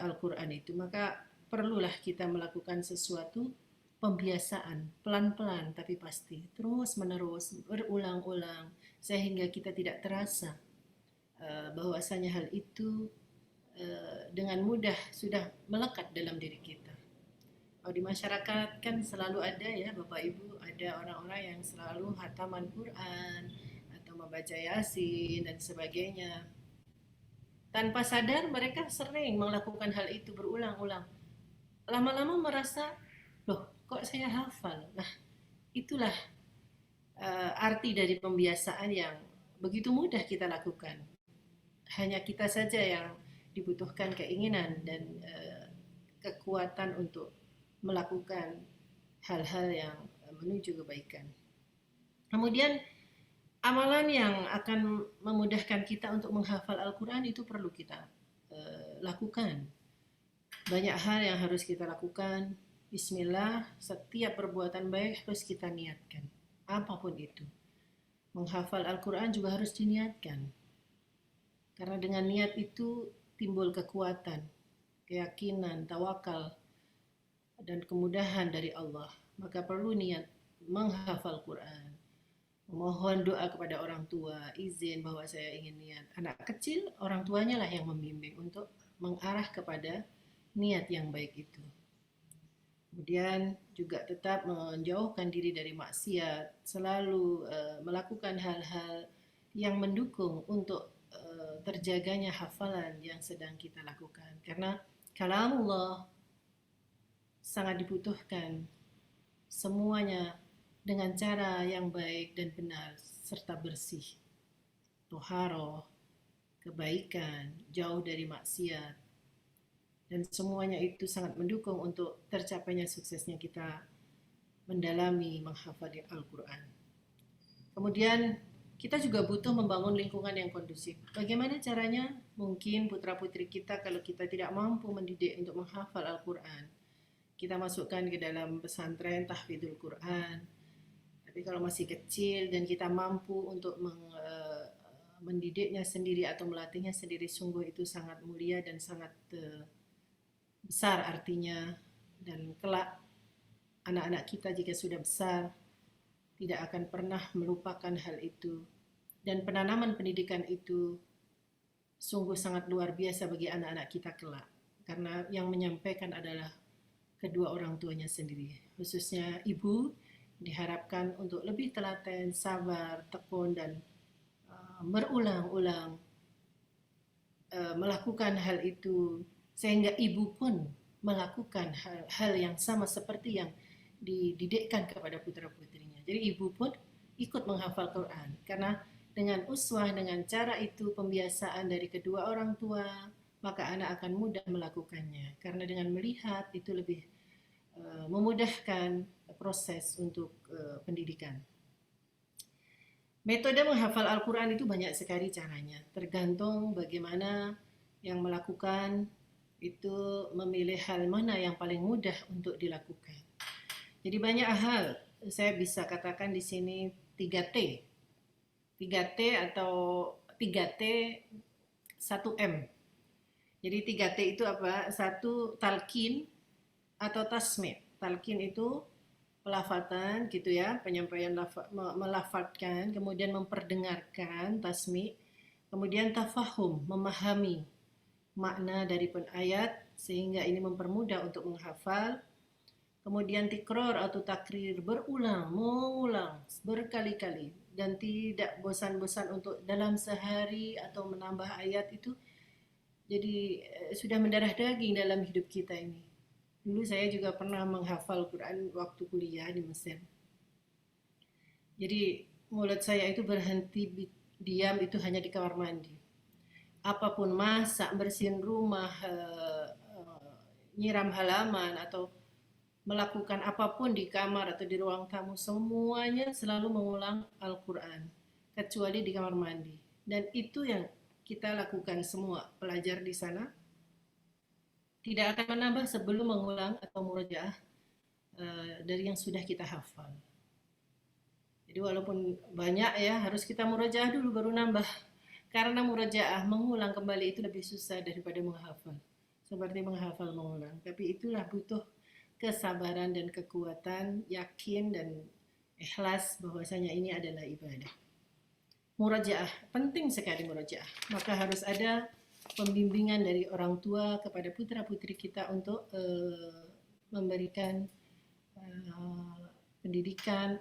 S3: Al-Quran itu. Maka perlulah kita melakukan sesuatu pembiasaan, pelan-pelan tapi pasti, terus menerus, berulang-ulang, sehingga kita tidak terasa bahwasanya hal itu dengan mudah sudah melekat dalam diri kita. Kalau di masyarakat kan selalu ada ya Bapak Ibu, ada orang-orang yang selalu hataman Quran atau membaca Yasin dan sebagainya. Tanpa sadar mereka sering melakukan hal itu berulang-ulang. Lama-lama merasa, loh kok saya hafal? Nah itulah arti dari pembiasaan yang begitu mudah kita lakukan. Hanya kita saja yang dibutuhkan keinginan dan kekuatan untuk melakukan hal-hal yang menuju kebaikan. Kemudian amalan yang akan memudahkan kita untuk menghafal Al-Quran itu perlu kita lakukan. Banyak hal yang harus kita lakukan. Bismillah, setiap perbuatan baik harus kita niatkan. Apapun itu. Menghafal Al-Quran juga harus diniatkan. Karena dengan niat itu timbul kekuatan, keyakinan, tawakal, dan kemudahan dari Allah. Maka perlu niat menghafal Quran. Memohon doa kepada orang tua, izin bahwa saya ingin niat. Anak kecil, orang tuanya lah yang membimbing untuk mengarah kepada niat yang baik itu. Kemudian juga tetap menjauhkan diri dari maksiat, selalu melakukan hal-hal yang mendukung untuk terjaganya hafalan yang sedang kita lakukan. Karena kalamullah sangat dibutuhkan semuanya dengan cara yang baik dan benar serta bersih. Toharoh, kebaikan, jauh dari maksiat. Dan semuanya itu sangat mendukung untuk tercapainya suksesnya kita mendalami menghafal Al-Quran. Kemudian kita juga butuh membangun lingkungan yang kondusif. Bagaimana caranya? Mungkin putra-putri kita kalau kita tidak mampu mendidik untuk menghafal Al-Quran, kita masukkan ke dalam pesantren tahfidzul Quran. Tapi kalau masih kecil dan kita mampu untuk mendidiknya sendiri atau melatihnya sendiri, sungguh itu sangat mulia dan sangat besar artinya. Dan kelak anak-anak kita jika sudah besar tidak akan pernah melupakan hal itu. Dan penanaman pendidikan itu sungguh sangat luar biasa bagi anak-anak kita kelak. Karena yang menyampaikan adalah kedua orang tuanya sendiri. Khususnya ibu diharapkan untuk lebih telaten, sabar, tekun, dan berulang-ulang melakukan hal itu. Sehingga ibu pun melakukan hal yang sama seperti yang dididikkan kepada putra-putrinya. Jadi ibu pun ikut menghafal Quran. Karena dengan uswah, dengan cara itu, pembiasaan dari kedua orang tua, maka anak akan mudah melakukannya. Karena dengan melihat itu lebih memudahkan proses untuk pendidikan. Metode menghafal Al-Quran itu banyak sekali caranya. Tergantung bagaimana yang melakukan itu memilih hal mana yang paling mudah untuk dilakukan. Jadi banyak hal, saya bisa katakan di sini 3T. 3T atau 3T 1M. Jadi 3T itu apa? Satu, talqin atau tasmi'. Talqin itu pelafatan gitu ya, penyampaian melafalkan, kemudian memperdengarkan tasmi', kemudian tafahum, memahami makna dari ayat sehingga ini mempermudah untuk menghafal. Kemudian tikror atau takrir, berulang, mengulang berkali-kali dan tidak bosan-bosan untuk dalam sehari atau menambah ayat itu. Jadi sudah mendarah daging dalam hidup kita ini. Dulu saya juga pernah menghafal Quran waktu kuliah di Mesir. Jadi mulut saya itu berhenti diam itu hanya di kamar mandi. Apapun, masak, bersihin rumah, nyiram halaman, atau melakukan apapun di kamar atau di ruang tamu, semuanya selalu mengulang Al-Quran, kecuali di kamar mandi. Dan itu yang kita lakukan semua pelajar di sana. Tidak akan menambah sebelum mengulang atau murojaah dari yang sudah kita hafal. Jadi walaupun banyak ya, harus kita murojaah dulu baru nambah. Karena murojaah mengulang kembali itu lebih susah daripada menghafal. Seperti menghafal mengulang. Tapi itulah butuh kesabaran dan kekuatan, yakin dan ikhlas bahwasanya ini adalah ibadah. Murojaah, penting sekali murojaah. Maka harus ada pembimbingan dari orang tua kepada putra-putri kita untuk memberikan pendidikan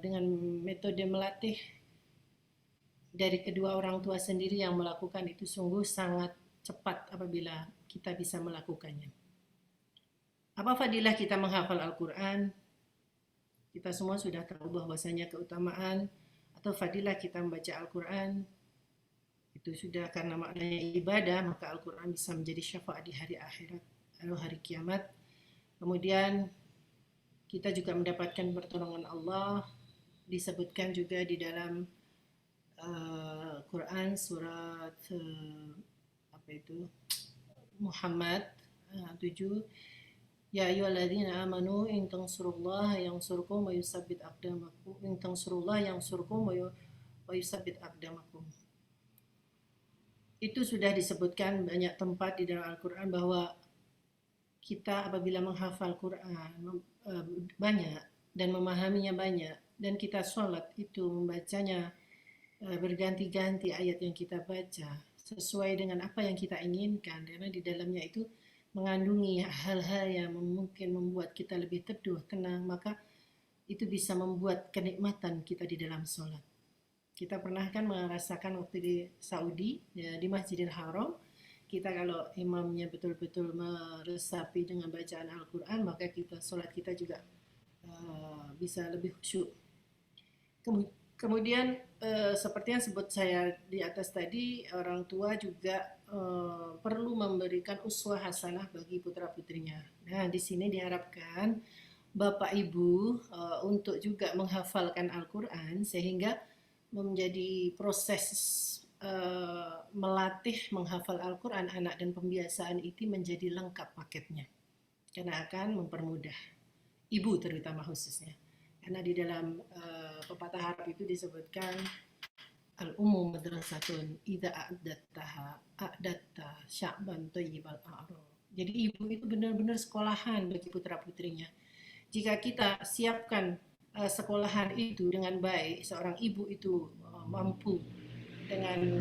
S3: dengan metode melatih dari kedua orang tua sendiri yang melakukan itu sungguh sangat cepat apabila kita bisa melakukannya. Apa fadilah kita menghafal Al-Quran? Kita semua sudah tahu bahwasanya keutamaan atau fadilah kita membaca Al-Quran itu sudah karena maknanya ibadah, maka Al-Quran bisa menjadi syafaat di hari akhirat atau hari kiamat. Kemudian kita juga mendapatkan pertolongan Allah, disebutkan juga di dalam Quran surat Muhammad 7, ya ayyuhalladzina amanu in tansurullaha yansurkum wa yusabbit aqdamakum in tansurullaha yansurkum wa yusabbit aqdamakum. Itu sudah disebutkan banyak tempat di dalam Al-Quran bahwa kita apabila menghafal Quran banyak dan memahaminya banyak, dan kita sholat itu membacanya berganti-ganti ayat yang kita baca sesuai dengan apa yang kita inginkan, karena di dalamnya itu mengandungi hal-hal yang mungkin membuat kita lebih teduh, tenang, maka itu bisa membuat kenikmatan kita di dalam sholat. Kita pernah kan merasakan waktu di Saudi, ya, di Masjidil Haram, kita kalau imamnya betul-betul meresapi dengan bacaan Al-Quran, maka kita sholat kita juga bisa lebih khusyuk. Kemudian seperti yang sebut saya di atas tadi, orang tua juga perlu memberikan uswah hasanah bagi putra-putrinya. Nah, di sini diharapkan Bapak Ibu untuk juga menghafalkan Al-Quran sehingga menjadi proses melatih menghafal Al-Quran anak dan pembiasaan itu menjadi lengkap paketnya, karena akan mempermudah ibu terutama khususnya, karena di dalam pepatah Arab itu disebutkan al-ummu madrasatun idza a'datta sya'ban thayyibal a'rab. Jadi ibu itu benar-benar sekolahan bagi putra-putrinya. Jika kita siapkan sekolahan itu dengan baik, seorang ibu itu mampu dengan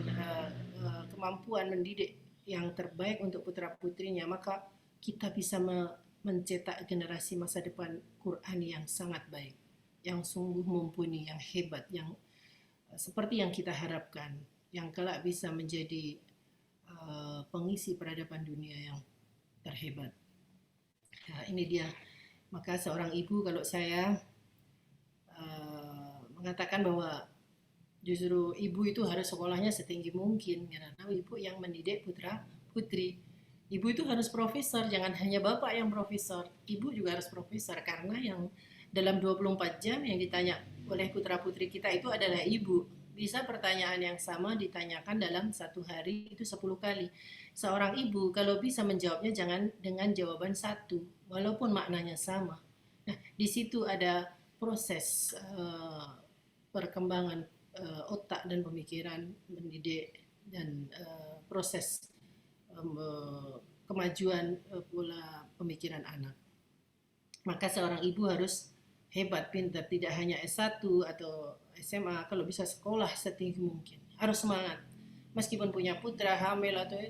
S3: kemampuan mendidik yang terbaik untuk putra-putrinya, maka kita bisa mencetak generasi masa depan Quran yang sangat baik, yang sungguh mumpuni, yang hebat, yang seperti yang kita harapkan, yang kelak bisa menjadi pengisi peradaban dunia yang terhebat. Nah, ini dia. Maka seorang ibu, kalau saya mengatakan bahwa justru ibu itu harus sekolahnya setinggi mungkin, karena ibu yang mendidik putra putri. Ibu itu harus profesor, jangan hanya bapak yang profesor, ibu juga harus profesor, karena yang dalam 24 jam yang ditanya oleh putra putri kita itu adalah ibu. Bisa pertanyaan yang sama ditanyakan dalam satu hari itu 10 kali. Seorang ibu kalau bisa menjawabnya jangan dengan jawaban satu, walaupun maknanya sama. Nah, di situ ada proses perkembangan otak dan pemikiran, mendidik, dan proses kemajuan pola pemikiran anak. Maka seorang ibu harus hebat, pintar, tidak hanya S1 atau SMA, kalau bisa sekolah setinggi mungkin. Harus semangat. Meskipun punya putra, hamil atau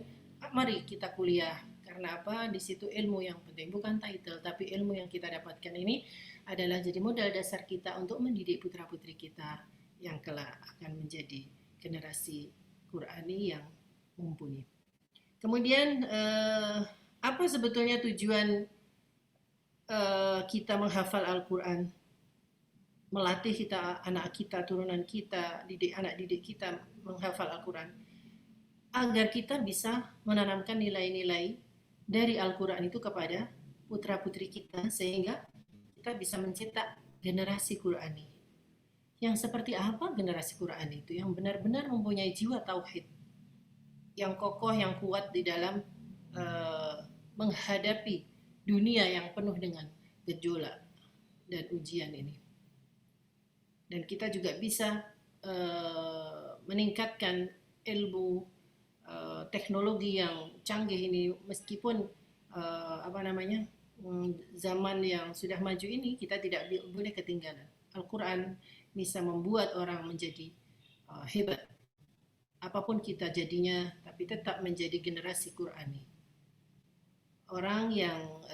S3: mari kita kuliah. Karena apa? Di situ ilmu yang penting, bukan title, tapi ilmu yang kita dapatkan ini adalah jadi modal dasar kita untuk mendidik putra-putri kita yang kelak akan menjadi generasi Qurani yang mumpuni. Kemudian apa sebetulnya tujuan kita menghafal Al-Quran, melatih kita, anak kita, turunan kita, anak didik kita menghafal Al-Quran, agar kita bisa menanamkan nilai-nilai dari Al-Quran itu kepada putra-putri kita, sehingga kita bisa mencetak generasi Qurani. Yang seperti apa generasi Qurani itu? Yang benar-benar mempunyai jiwa tauhid, yang kokoh, yang kuat di dalam menghadapi dunia yang penuh dengan gejolak dan ujian ini. Dan kita juga bisa meningkatkan ilmu teknologi yang canggih ini, meskipun zaman yang sudah maju ini, kita tidak boleh ketinggalan. Al-Quran bisa membuat orang menjadi hebat. Apapun kita jadinya, tapi tetap menjadi generasi Qurani. Orang yang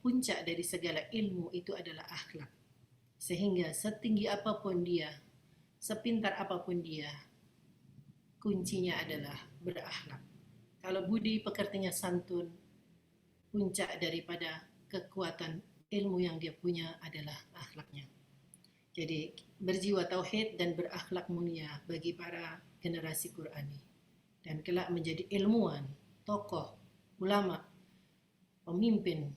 S3: puncak dari segala ilmu itu adalah akhlak. Sehingga setinggi apapun dia, sepintar apapun dia, kuncinya adalah berakhlak. Kalau budi pekertinya santun, puncak daripada kekuatan ilmu yang dia punya adalah akhlaknya. Jadi berjiwa tauhid dan berakhlak mulia bagi para generasi Qurani, dan kelak menjadi ilmuwan, tokoh, ulama, pemimpin,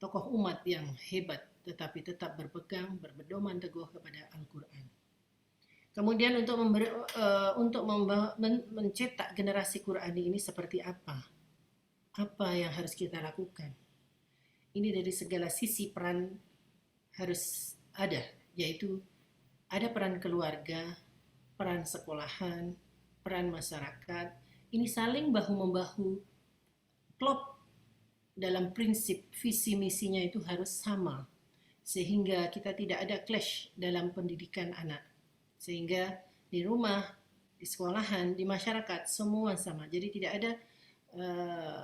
S3: tokoh umat yang hebat, tetapi tetap berpegang, berpedoman teguh kepada Al-Quran. Kemudian untuk mencetak generasi Qurani ini seperti apa? Apa yang harus kita lakukan? Ini dari segala sisi peran harus ada, yaitu ada peran keluarga, peran sekolahan, peran masyarakat. Ini saling bahu-membahu, klop dalam prinsip visi misinya itu harus sama, sehingga kita tidak ada clash dalam pendidikan anak. Sehingga di rumah, di sekolahan, di masyarakat semua sama. Jadi tidak ada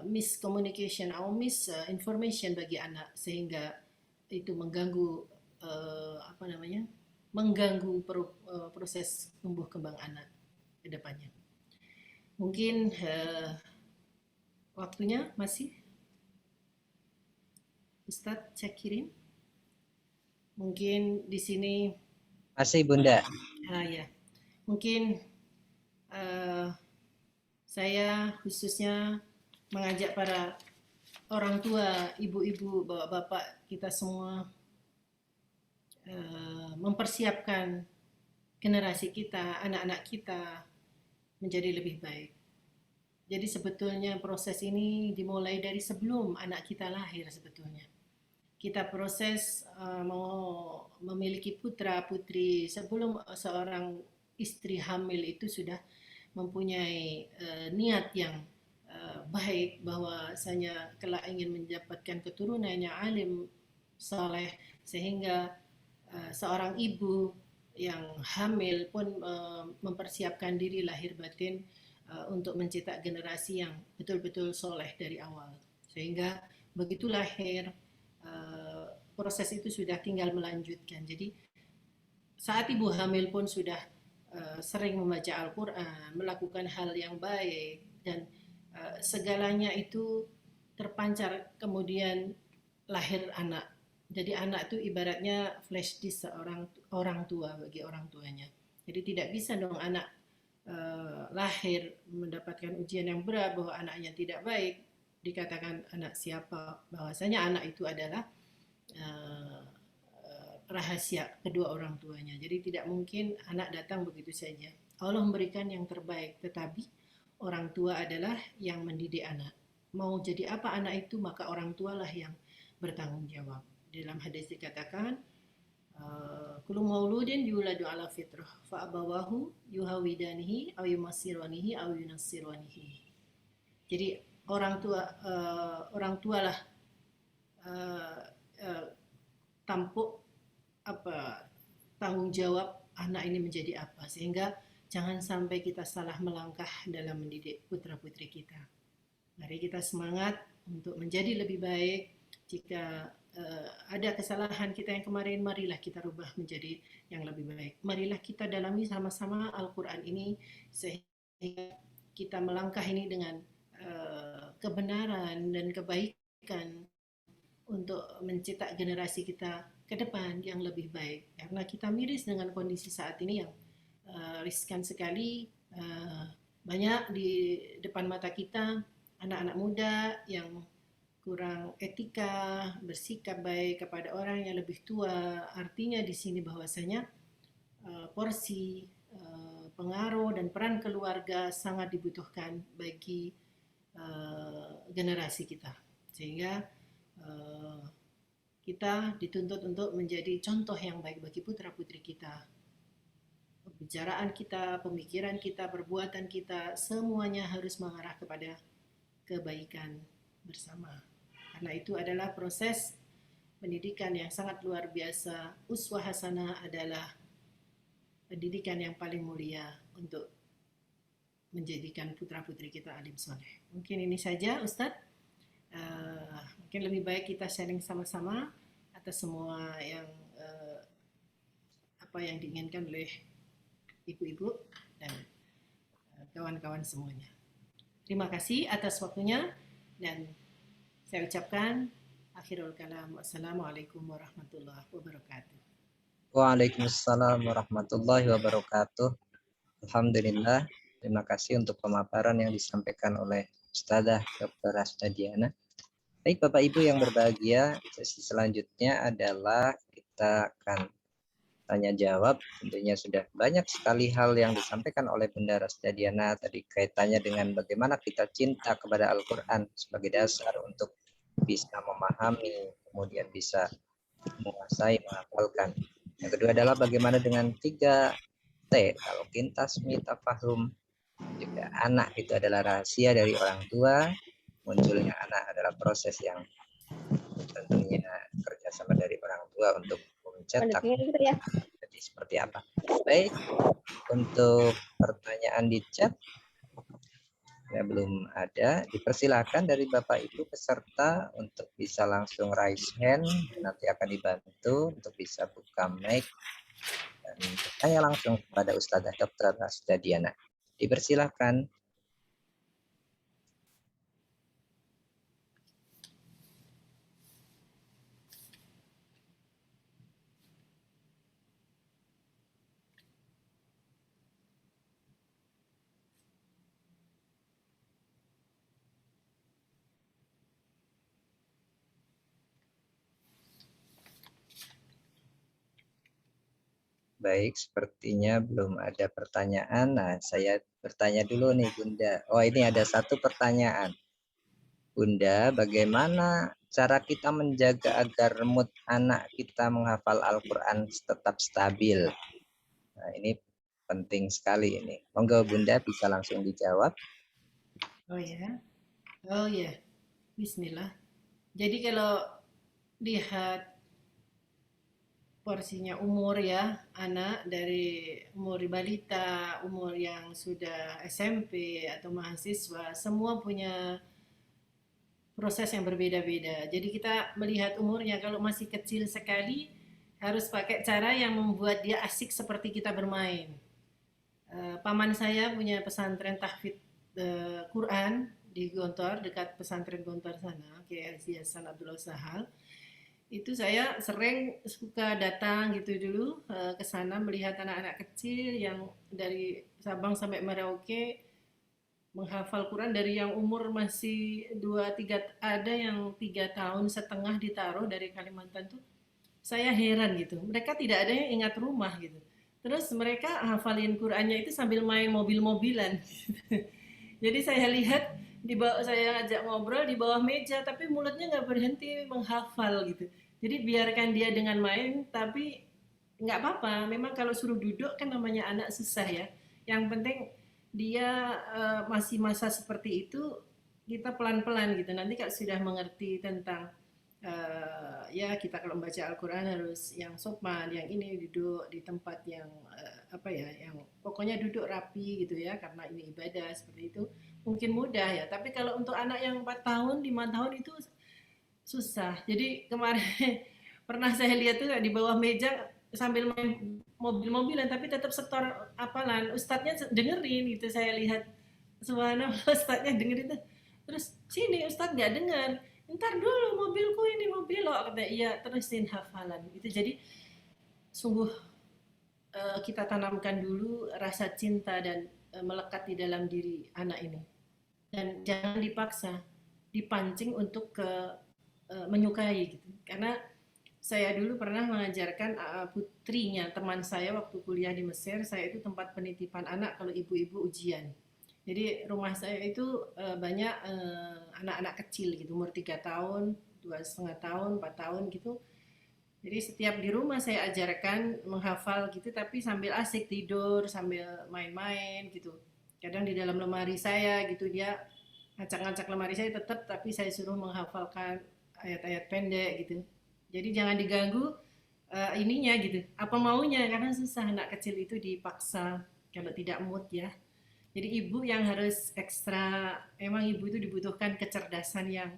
S3: miscommunication atau misinformation bagi anak, sehingga itu mengganggu mengganggu proses tumbuh kembang anak ke depannya. Mungkin waktunya masih Ustadz Syakirin. Mungkin di sini
S2: masih Bunda.
S3: Ya, mungkin saya khususnya mengajak para orang tua, ibu-ibu, bapak-bapak kita semua mempersiapkan generasi kita, anak-anak kita menjadi lebih baik. Jadi sebetulnya proses ini dimulai dari sebelum anak kita lahir sebetulnya. Kita proses mau memiliki putra putri sebelum seorang istri hamil itu sudah mempunyai niat yang baik bahwasanya kelak ingin mendapatkan keturunan yang alim, saleh, sehingga seorang ibu yang hamil pun mempersiapkan diri lahir batin untuk mencetak generasi yang betul-betul soleh dari awal. Sehingga begitu lahir, proses itu sudah tinggal melanjutkan. Jadi saat ibu hamil pun sudah sering membaca Al-Quran, melakukan hal yang baik, dan segalanya itu terpancar kemudian lahir anak. Jadi anak itu ibaratnya flash disk seorang orang tua bagi orang tuanya. Jadi tidak bisa dong anak lahir mendapatkan ujian yang berat bahwa anaknya tidak baik, dikatakan anak siapa, bahwasanya anak itu adalah rahasia kedua orang tuanya. Jadi tidak mungkin anak datang begitu saja. Allah memberikan yang terbaik, tetapi orang tua adalah yang mendidik anak. Mau jadi apa anak itu, maka orang tualah yang bertanggung jawab. Dalam hadis dikatakan, kullu mauludin yuladu ala fitrah fa abawahu yuhawidanihi aw yumassiranihi aw yunassiranihi. Jadi orang tualah tampuk tanggung jawab anak ini menjadi apa, sehingga jangan sampai kita salah melangkah dalam mendidik putra-putri kita. Mari kita semangat untuk menjadi lebih baik. Jika ada kesalahan kita yang kemarin, marilah kita rubah menjadi yang lebih baik. Marilah kita dalami sama-sama Al-Quran ini, sehingga kita melangkah ini dengan kebenaran dan kebaikan untuk mencetak generasi kita ke depan yang lebih baik. Karena kita miris dengan kondisi saat ini yang riskan sekali. Banyak di depan mata kita anak-anak muda yang kurang etika, bersikap baik kepada orang yang lebih tua. Artinya di sini bahwasanya porsi pengaruh dan peran keluarga sangat dibutuhkan bagi generasi kita, sehingga kita dituntut untuk menjadi contoh yang baik bagi putra-putri kita. Pembicaraan kita, pemikiran kita, perbuatan kita, semuanya harus mengarah kepada kebaikan bersama. Karena itu adalah proses pendidikan yang sangat luar biasa. Uswah hasanah adalah pendidikan yang paling mulia untuk menjadikan putra-putri kita alim soleh. Mungkin ini saja Ustadz. Mungkin lebih baik kita sharing sama-sama atas semua yang apa yang diinginkan oleh ibu-ibu dan kawan-kawan semuanya. Terima kasih atas waktunya dan saya ucapkan akhirul kalam. Wassalamualaikum warahmatullahi wabarakatuh.
S2: Waalaikumsalam warahmatullahi wabarakatuh. Alhamdulillah. Terima kasih untuk pemaparan yang disampaikan oleh Ustadzah Dr. Rasda Diana. Baik Bapak Ibu yang berbahagia, sesi selanjutnya adalah kita akan tanya jawab. Tentunya sudah banyak sekali hal yang disampaikan oleh Bunda Rasda Diana tadi kaitannya dengan bagaimana kita cinta kepada Al-Quran sebagai dasar untuk bisa memahami, kemudian bisa menguasai, menghafalkan. Yang kedua adalah bagaimana dengan 3T, talqin, tasmi, tafahum. Juga anak itu adalah rahasia dari orang tua. Munculnya anak adalah proses yang tentunya kerjasama dari orang tua untuk mencetak. Jadi seperti apa? Baik, untuk pertanyaan di chat ya belum ada. Dipersilakan dari Bapak Ibu peserta untuk bisa langsung raise hand. Nanti akan dibantu untuk bisa buka mic dan bertanya langsung kepada Ustadzah Dr. Rasda Diana. Dipersilakan. Baik, sepertinya belum ada pertanyaan. Nah, saya bertanya dulu nih Bunda. Oh, ini ada satu pertanyaan. Bunda, bagaimana cara kita menjaga agar mood anak kita menghafal Al-Quran tetap stabil? Nah, ini penting sekali ini. Monggo Bunda bisa langsung dijawab.
S3: Oh ya, Bismillah. Jadi kalau lihat porsinya umur ya, anak dari umur balita, umur yang sudah SMP atau mahasiswa, semua punya proses yang berbeda-beda. Jadi kita melihat umurnya, kalau masih kecil sekali harus pakai cara yang membuat dia asik seperti kita bermain. Paman saya punya pesantren tahfidz Quran di Gontor, dekat pesantren Gontor sana, Kiai Haji Hasan Abdullah Sahal. Itu saya sering suka datang gitu dulu ke sana melihat anak-anak kecil yang dari Sabang sampai Merauke menghafal Quran dari yang umur masih 2 3, ada yang 3 tahun setengah ditaruh dari Kalimantan tuh. Saya heran gitu, mereka tidak ada yang ingat rumah gitu, terus mereka hafalin Qurannya itu sambil main mobil-mobilan. Jadi saya lihat di bawah, saya ajak ngobrol di bawah meja tapi mulutnya nggak berhenti menghafal gitu. Jadi biarkan dia dengan main, tapi nggak apa-apa. Memang kalau suruh duduk kan namanya anak susah ya. Yang penting dia masih masa seperti itu, kita pelan-pelan gitu. Nanti kalau sudah mengerti tentang ya kita kalau membaca Al-Quran harus yang sopan, yang ini duduk di tempat yang apa ya, yang pokoknya duduk rapi gitu ya, karena ini ibadah seperti itu. Mungkin mudah ya, tapi kalau untuk anak yang 4 tahun, 5 tahun itu susah. Jadi kemarin pernah saya lihat tuh di bawah meja sambil main mobil-mobilan tapi tetap setor apalan. Ustadznya dengerin gitu, saya lihat. Subhanallah, ustadznya dengerin tuh. Terus sini ustadz nggak dengar. Ntar dulu mobilku ini mau belok, kata iya, terusin hafalan gitu. Jadi sungguh kita tanamkan dulu rasa cinta dan melekat di dalam diri anak ini, dan jangan dipaksa, dipancing untuk menyukai gitu. Karena saya dulu pernah mengajarkan putrinya teman saya waktu kuliah di Mesir. Saya itu tempat penitipan anak kalau ibu-ibu ujian. Jadi rumah saya itu banyak anak-anak kecil gitu, umur 3 tahun, 2,5 tahun, 4 tahun gitu. Jadi setiap di rumah saya ajarkan menghafal gitu, tapi sambil asik tidur, sambil main-main gitu. Kadang di dalam lemari saya gitu, dia ngacak-ngacak lemari saya tetap, tapi saya suruh menghafalkan ayat-ayat pendek gitu. Jadi jangan diganggu ininya gitu, apa maunya, karena susah anak kecil itu dipaksa kalau tidak mood ya. Jadi ibu yang harus ekstra, emang ibu itu dibutuhkan kecerdasan yang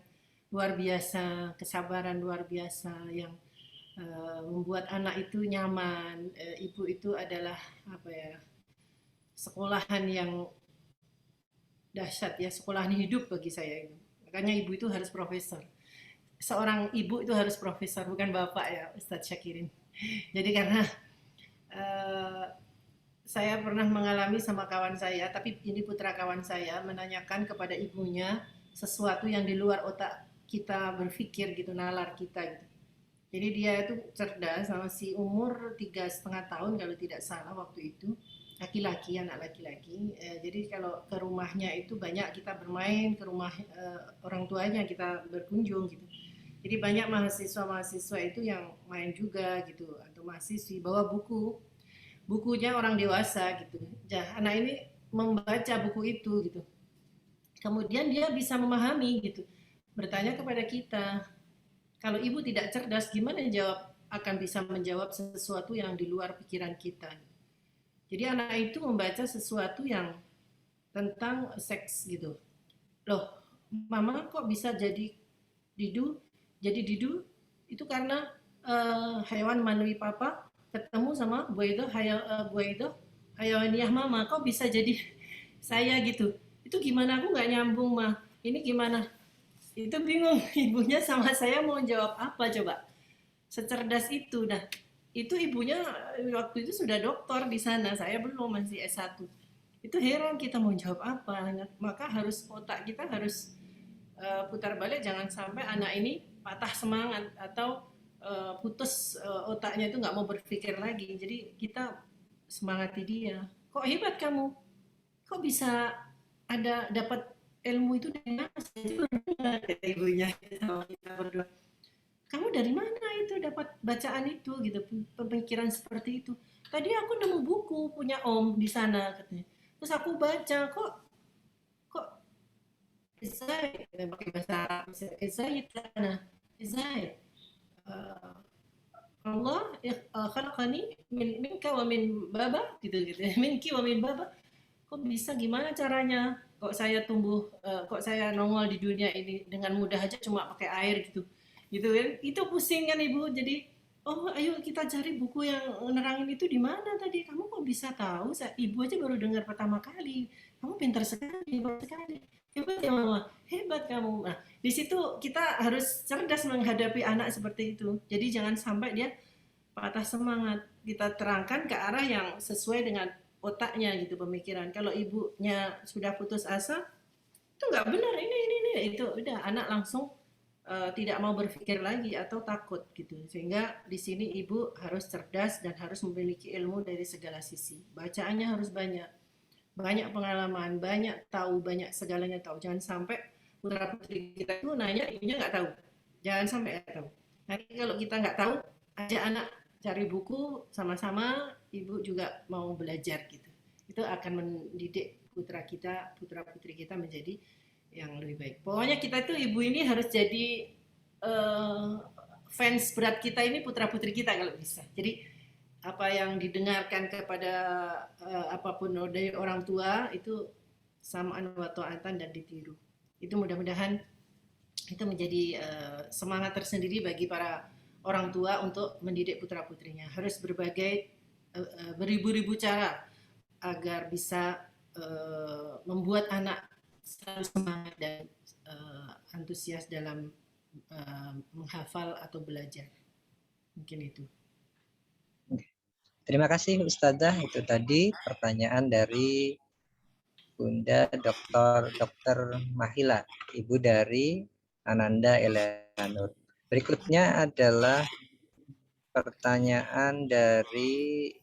S3: luar biasa, kesabaran luar biasa yang membuat anak itu nyaman. Ibu itu adalah apa ya, sekolahan yang dahsyat ya, sekolahan hidup bagi saya itu. Makanya ibu itu harus profesor. Seorang ibu itu harus profesor, bukan bapak ya, Ustadz Syakirin. Jadi karena eh, saya pernah mengalami sama kawan saya, tapi ini putra kawan saya menanyakan kepada ibunya sesuatu yang di luar otak kita berpikir gitu, nalar kita gitu. Jadi dia itu cerdas, masih umur 3,5 tahun kalau tidak salah waktu itu, laki-laki, anak laki-laki. Jadi kalau ke rumahnya itu banyak kita bermain, ke rumah orang tuanya kita berkunjung gitu. Jadi banyak mahasiswa-mahasiswa itu yang main juga gitu, atau mahasiswi bawa buku, bukunya orang dewasa gitu. Nah, anak ini membaca buku itu gitu. Kemudian dia bisa memahami gitu. Bertanya kepada kita, kalau ibu tidak cerdas, gimana jawab akan bisa menjawab sesuatu yang di luar pikiran kita. Jadi anak itu membaca sesuatu yang tentang seks gitu. Loh, mama kok bisa jadi didu? Jadi didu itu karena hewan manui papa ketemu sama buaya itu hayawaniyah mama. Kok bisa jadi saya gitu? Itu gimana, aku nggak nyambung mah. Ini gimana? Itu bingung ibunya sama saya mau jawab apa coba. Secerdas itu dah. Itu ibunya waktu itu sudah doktor di sana, saya belum, masih S1. Itu heran kita mau jawab apa. Maka harus otak kita harus putar balik, jangan sampai anak ini patah semangat atau putus otaknya itu nggak mau berpikir lagi. Jadi kita semangati dia. Kok hebat kamu? Kok bisa ada dapat ilmu itu dari mana? Saya juga dengar kata ibunya sama kita berdua. Kamu dari mana itu dapat bacaan itu gitu, pemikiran seperti itu? Tadi aku nemu buku punya Om di sana katanya. Terus aku baca, kok ازاي pakai bahasa Arab, ازاي انا ازاي Allah khalaqani minka wa min baba gitu gitu minki wa min baba, kok bisa, gimana caranya kok saya tumbuh kok saya nongol di dunia ini dengan mudah aja cuma pakai air gitu gitu kan. Itu pusing kan ibu. Jadi oh ayo kita cari buku yang nerangin itu di mana tadi, kamu kok bisa tahu, ibu aja baru dengar pertama kali, kamu pintar sekali, hebat sekali, hebat ya mama, hebat kamu. Nah di situ kita harus cerdas menghadapi anak seperti itu. Jadi jangan sampai dia patah semangat, kita terangkan ke arah yang sesuai dengan otaknya gitu, pemikiran. Kalau ibunya sudah putus asa, itu nggak benar, ini itu udah anak langsung tidak mau berpikir lagi atau takut gitu. Sehingga di sini ibu harus cerdas dan harus memiliki ilmu dari segala sisi. Bacaannya harus banyak, banyak pengalaman, banyak tahu, banyak segalanya tahu. Jangan sampai putra putri kita itu nanya ibunya nggak tahu. Jangan sampai nggak tahu. Nanti kalau kita nggak tahu, ajak anak cari buku sama-sama, ibu juga mau belajar gitu. Itu akan mendidik putra kita, putra putri kita menjadi yang lebih baik. Pokoknya kita tuh ibu ini harus jadi fans berat kita ini putra putri kita kalau bisa. Jadi apa yang didengarkan kepada apapun dari orang tua itu samaan wa ta'atan dan ditiru. Itu mudah-mudahan itu menjadi semangat tersendiri bagi para orang tua untuk mendidik putra putrinya. Harus berbagai beribu-ribu cara agar bisa membuat anak selalu semangat dan antusias dalam menghafal atau belajar. Mungkin itu.
S2: Terima kasih Ustazah. Itu tadi pertanyaan dari Bunda Dr. Mahila, Ibu dari Ananda Eleanor. Berikutnya adalah pertanyaan dari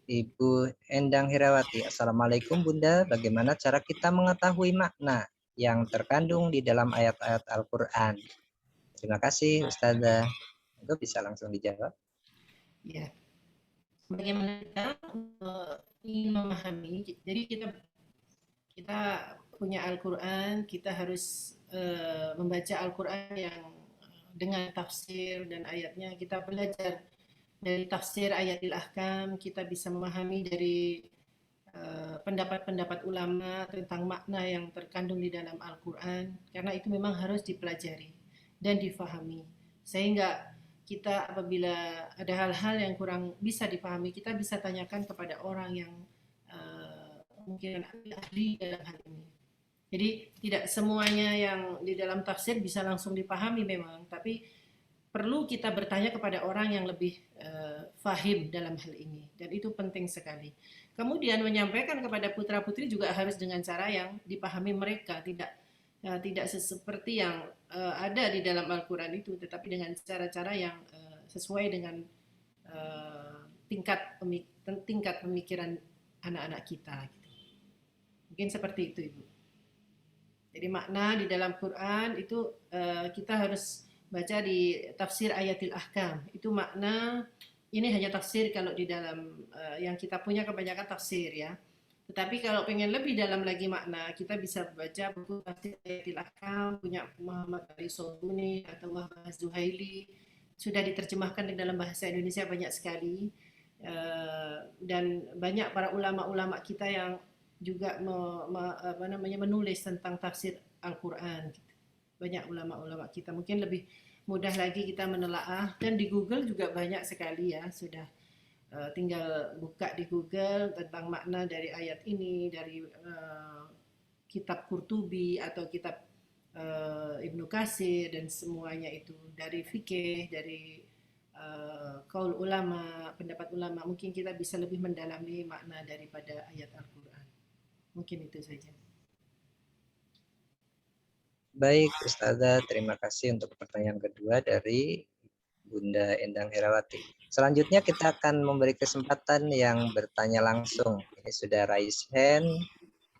S2: Ibu Endang Herawati. Assalamualaikum Bunda, bagaimana cara kita mengetahui makna yang terkandung di dalam ayat-ayat Al-Quran? Terima kasih Ustazah. Itu bisa langsung dijawab.
S3: Ya, bagaimana kita ingin memahami, jadi kita punya Al-Quran, kita harus membaca Al-Quran yang dengan tafsir dan ayatnya. Kita belajar dari tafsir ayatil ahkam, kita bisa memahami dari pendapat-pendapat ulama tentang makna yang terkandung di dalam Al-Quran, karena itu memang harus dipelajari dan difahami, sehingga kita apabila ada hal-hal yang kurang bisa dipahami, kita bisa tanyakan kepada orang yang mungkin ahli dalam hal ini. Jadi tidak semuanya yang di dalam tafsir bisa langsung dipahami memang, tapi perlu kita bertanya kepada orang yang lebih fahim dalam hal ini, dan itu penting sekali. Kemudian menyampaikan kepada putra-putri juga harus dengan cara yang dipahami mereka, tidak seperti yang ada di dalam Al-Quran itu, tetapi dengan cara-cara yang sesuai dengan tingkat pemikiran anak-anak kita. Mungkin seperti itu, Ibu. Jadi makna di dalam Quran itu kita harus baca di tafsir ayatil ahkam. Itu makna, ini hanya tafsir kalau di dalam yang kita punya kebanyakan tafsir ya. Tetapi kalau pengen lebih dalam lagi makna, kita bisa baca buku tafsir ayatil ahkam punya Muhammad Ali Sobuni atau Wahbah Zuhaili. Sudah diterjemahkan dalam bahasa Indonesia banyak sekali. Dan banyak para ulama-ulama kita yang juga menulis tentang tafsir Al-Quran. Banyak ulama-ulama kita, mungkin lebih mudah lagi kita menelaah, dan di Google juga banyak sekali ya, sudah tinggal buka di Google tentang makna dari ayat ini, dari kitab Qurtubi atau kitab Ibnu Katsir, dan semuanya itu dari fikih, dari kaul ulama, pendapat ulama, mungkin kita bisa lebih mendalami makna daripada ayat Al-Quran. Mungkin itu saja.
S2: Baik, Ustazah, terima kasih untuk pertanyaan kedua dari Bunda Endang Herawati. Selanjutnya kita akan memberi kesempatan yang bertanya langsung. Ini sudah raise hand,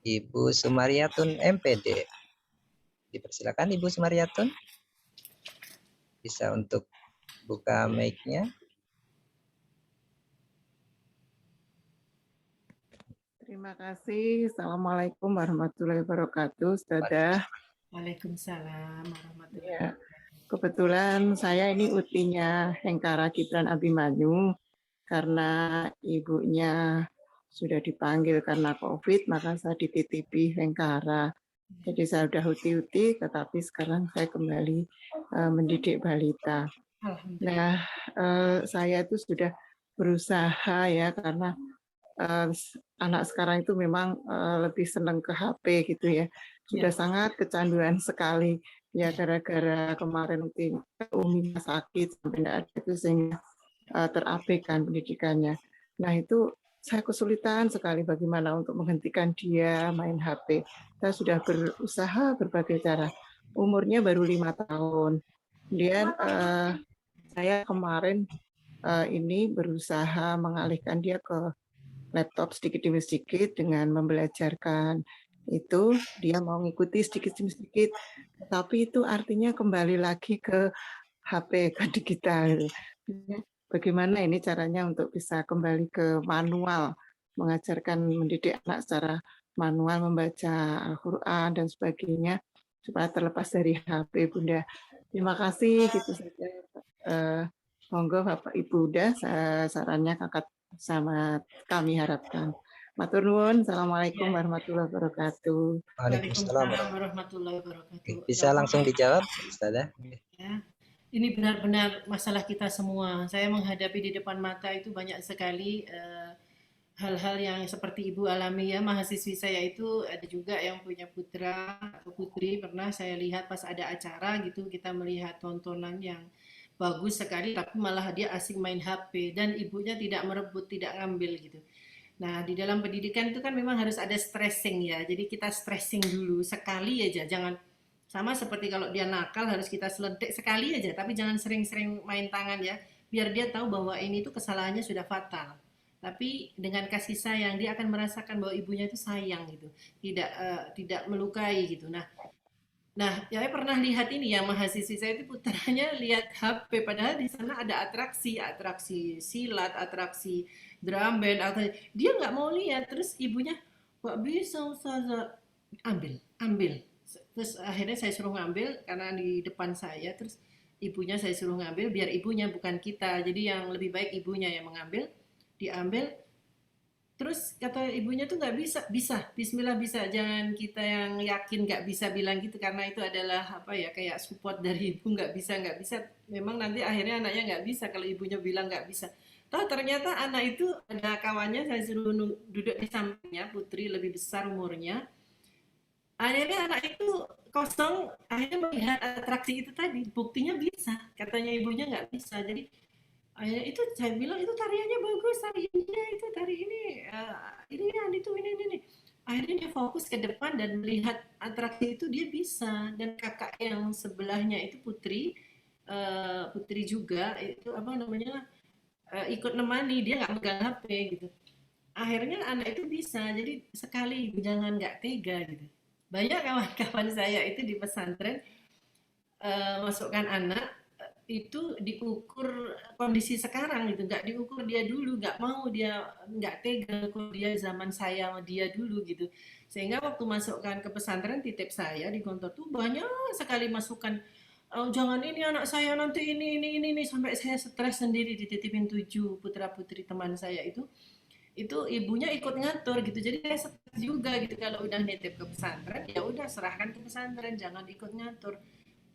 S2: Ibu Sumariatun MPD. Dipersilakan Ibu Sumariatun. Bisa untuk buka mic-nya.
S4: Terima kasih. Assalamualaikum warahmatullahi wabarakatuh, Ustazah.
S3: Waalaikumsalam warahmatullahi
S4: Ya, kebetulan saya ini utinya Hengkara Gibran Abimanyu, karena ibunya sudah dipanggil karena COVID, maka saya dititipi Hengkara. Jadi saya sudah uti-uti, tetapi sekarang saya kembali mendidik balita. Nah, saya itu sudah berusaha ya, karena anak sekarang itu memang lebih senang ke HP gitu ya. Sudah sangat kecanduan sekali ya, gara-gara kemarin Umi sakit sampai tidak ada itu, sehingga terabaikan pendidikannya. Nah itu saya kesulitan sekali bagaimana untuk menghentikan dia main HP. Saya sudah berusaha berbagai cara. Umurnya baru 5 tahun. Kemudian saya kemarin ini berusaha mengalihkan dia ke laptop sedikit demi sedikit dengan membelajarkan itu, dia mau ngikuti sedikit demi sedikit, tapi itu artinya kembali lagi ke HP, ke digital. Bagaimana ini caranya untuk bisa kembali ke manual, mengajarkan mendidik anak secara manual, membaca Al-Quran dan sebagainya, supaya terlepas dari HP, Bunda. Terima kasih, gitu saja. Monggo Bapak Ibu, udah sarannya kakak sama kami harapkan. Matur nuwun. Assalamualaikum warahmatullahi wabarakatuh.
S2: Waalaikumsalam
S3: warahmatullahi wabarakatuh.
S2: Bisa langsung dijawab, Ustazah?
S3: Ya. Ini benar-benar masalah kita semua. Saya menghadapi di depan mata itu banyak sekali hal-hal yang seperti Ibu alami ya. Mahasiswi saya itu ada juga yang punya putra atau putri, pernah saya lihat pas ada acara gitu, kita melihat tontonan yang bagus sekali, tapi malah dia asik main HP dan ibunya tidak merebut, tidak ngambil gitu. Nah, di dalam pendidikan itu kan memang harus ada stressing ya. Jadi kita stressing dulu sekali aja, jangan sama seperti kalau dia nakal harus kita selentik sekali aja, tapi jangan sering-sering main tangan ya, biar dia tahu bahwa ini tuh kesalahannya sudah fatal. Tapi dengan kasih sayang dia akan merasakan bahwa ibunya itu sayang gitu, tidak melukai gitu. Nah, saya pernah lihat ini ya, mahasiswi saya itu putranya lihat HP, padahal di sana ada atraksi silat, atraksi drum band, atau dia nggak mau lihat. Terus ibunya, kok bisa Ustazah, ambil. Terus akhirnya saya suruh ngambil karena di depan saya, terus ibunya saya suruh ngambil biar ibunya bukan kita. Jadi yang lebih baik ibunya yang mengambil, diambil. Terus kata ibunya tuh nggak bisa, bisa, Bismillah bisa. Jangan kita yang yakin nggak bisa bilang gitu karena itu adalah apa ya kayak support dari ibu nggak bisa nggak bisa. Memang nanti akhirnya anaknya nggak bisa kalau ibunya bilang nggak bisa. Tahu ternyata anak itu ada kawannya saya suruh duduk di sampingnya Putri lebih besar umurnya. Akhirnya anak itu kosong, akhirnya melihat atraksi itu tadi. Buktinya bisa, katanya ibunya nggak bisa. Jadi akhirnya itu saya bilang itu tariannya bagus, tari ini itu tari ini ya itu ini nih. Akhirnya dia fokus ke depan dan melihat atraksi itu dia bisa dan kakak yang sebelahnya itu Putri juga itu apa namanya ikut nemani dia nggak megang HP gitu. Akhirnya anak itu bisa jadi sekali jangan nggak tega gitu. Banyak kawan-kawan saya itu di pesantren masukkan anak itu diukur kondisi sekarang gitu, nggak diukur dia dulu, nggak mau dia nggak tega kalau dia zaman saya sama dia dulu gitu. Sehingga waktu masukkan ke pesantren titip saya di kantor tuh banyak sekali masukan. Jangan ini anak saya nanti ini sampai saya stres sendiri dititipin 7 putra putri teman saya itu ibunya ikut ngatur gitu jadi saya stres juga gitu kalau udah nitip ke pesantren ya udah serahkan ke pesantren jangan ikut ngatur.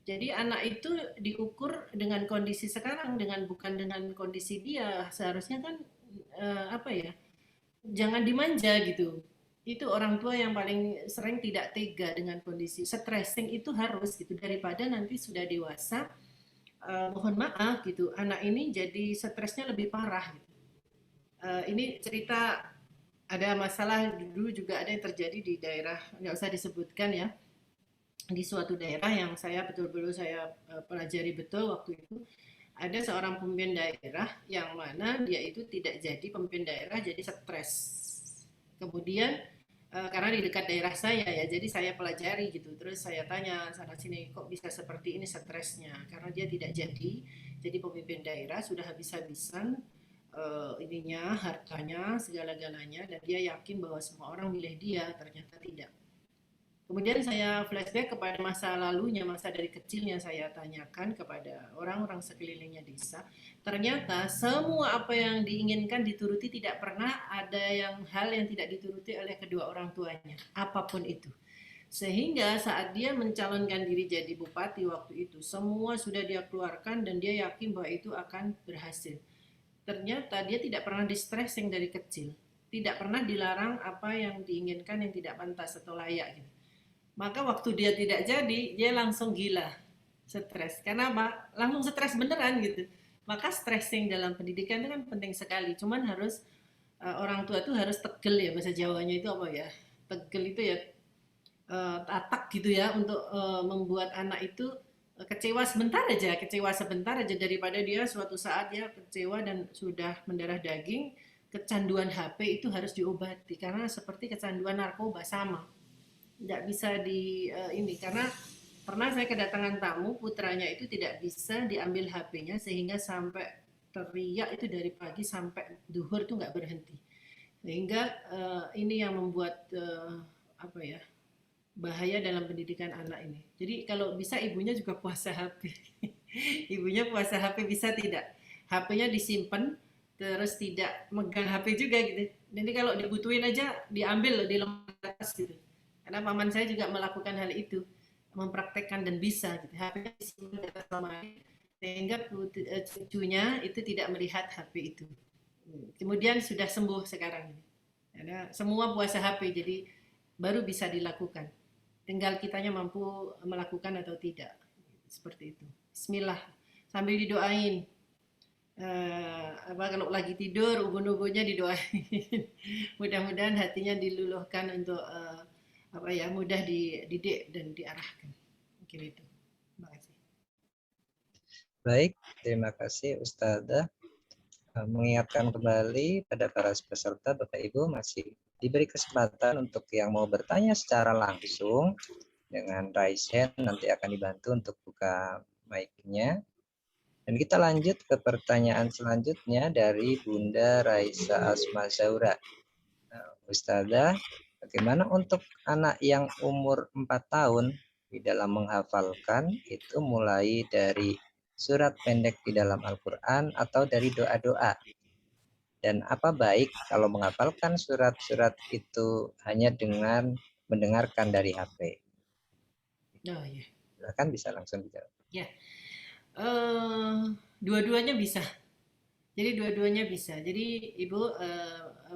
S3: Jadi anak itu diukur dengan kondisi sekarang dengan bukan dengan kondisi dia. Seharusnya kan apa ya? Jangan dimanja gitu. Itu orang tua yang paling sering tidak tega dengan kondisi stressing itu harus gitu daripada nanti sudah dewasa mohon maaf gitu anak ini jadi stresnya lebih parah gitu. Ini cerita ada masalah dulu juga ada yang terjadi di daerah nggak usah disebutkan ya di suatu daerah yang saya betul-betul saya pelajari betul waktu itu ada seorang pemimpin daerah yang mana dia itu tidak jadi pemimpin daerah jadi stres kemudian karena di dekat daerah saya ya jadi saya pelajari gitu terus saya tanya sana sini kok bisa seperti ini stresnya karena dia tidak jadi pemimpin daerah sudah habis-habisan ininya hartanya segala-galanya dan dia yakin bahwa semua orang milih dia ternyata tidak. Kemudian saya flashback kepada masa lalunya, masa dari kecilnya saya tanyakan kepada orang-orang sekelilingnya desa. Ternyata semua apa yang diinginkan dituruti tidak pernah ada hal yang tidak dituruti oleh kedua orang tuanya, apapun itu. Sehingga saat dia mencalonkan diri jadi bupati waktu itu, semua sudah dia keluarkan dan dia yakin bahwa itu akan berhasil. Ternyata dia tidak pernah di-stressing dari kecil, tidak pernah dilarang apa yang diinginkan yang tidak pantas atau layak gitu. Maka waktu dia tidak jadi, dia langsung gila, stres. Karena apa? Langsung stres beneran gitu. Maka stressing dalam pendidikan itu kan penting sekali. Cuman harus orang tua tuh harus tegel ya bahasa Jawanya itu apa ya? Tegel itu ya tatak gitu ya untuk membuat anak itu kecewa sebentar aja daripada dia suatu saat ya kecewa dan sudah mendarah daging. Kecanduan HP itu harus diobati karena seperti kecanduan narkoba sama nggak bisa ini karena pernah saya kedatangan tamu putranya itu tidak bisa diambil HP-nya sehingga sampai teriak itu dari pagi sampai duhur itu nggak berhenti sehingga ini yang membuat apa ya bahaya dalam pendidikan anak ini jadi kalau bisa ibunya juga puasa HP ibunya puasa HP bisa tidak HP-nya disimpan terus tidak megang HP juga gitu jadi kalau dibutuhin aja diambil di lemari gitu karena paman saya juga melakukan hal itu, mempraktekkan dan bisa. Gitu. HP disimpan di atas lemari, sehingga cucunya itu tidak melihat HP itu. Kemudian sudah sembuh sekarang. Karena semua puasa HP, jadi baru bisa dilakukan. Tinggal kitanya mampu melakukan atau tidak. Seperti itu. Bismillah. Sambil didoain. Kalau lagi tidur, ubun-ubunnya didoain. Mudah-mudahan hatinya diluluhkan untuk mudah dididik dan diarahkan. Mungkin itu. Terima kasih.
S2: Baik, terima kasih Ustazah. Mengingatkan kembali pada para peserta, Bapak Ibu masih diberi kesempatan untuk yang mau bertanya secara langsung dengan raise hand, nanti akan dibantu untuk buka mic-nya. Dan kita lanjut ke pertanyaan selanjutnya dari Bunda Raisa Asma Zaura. Ustazah, bagaimana untuk anak yang umur 4 tahun di dalam menghafalkan itu mulai dari surat pendek di dalam Al-Quran atau dari doa-doa? Dan apa baik kalau menghafalkan surat-surat itu hanya dengan mendengarkan dari HP?
S3: Oh ya,
S2: Silakan bisa langsung dijawab.
S3: dua-duanya bisa. Jadi dua-duanya bisa. Jadi ibu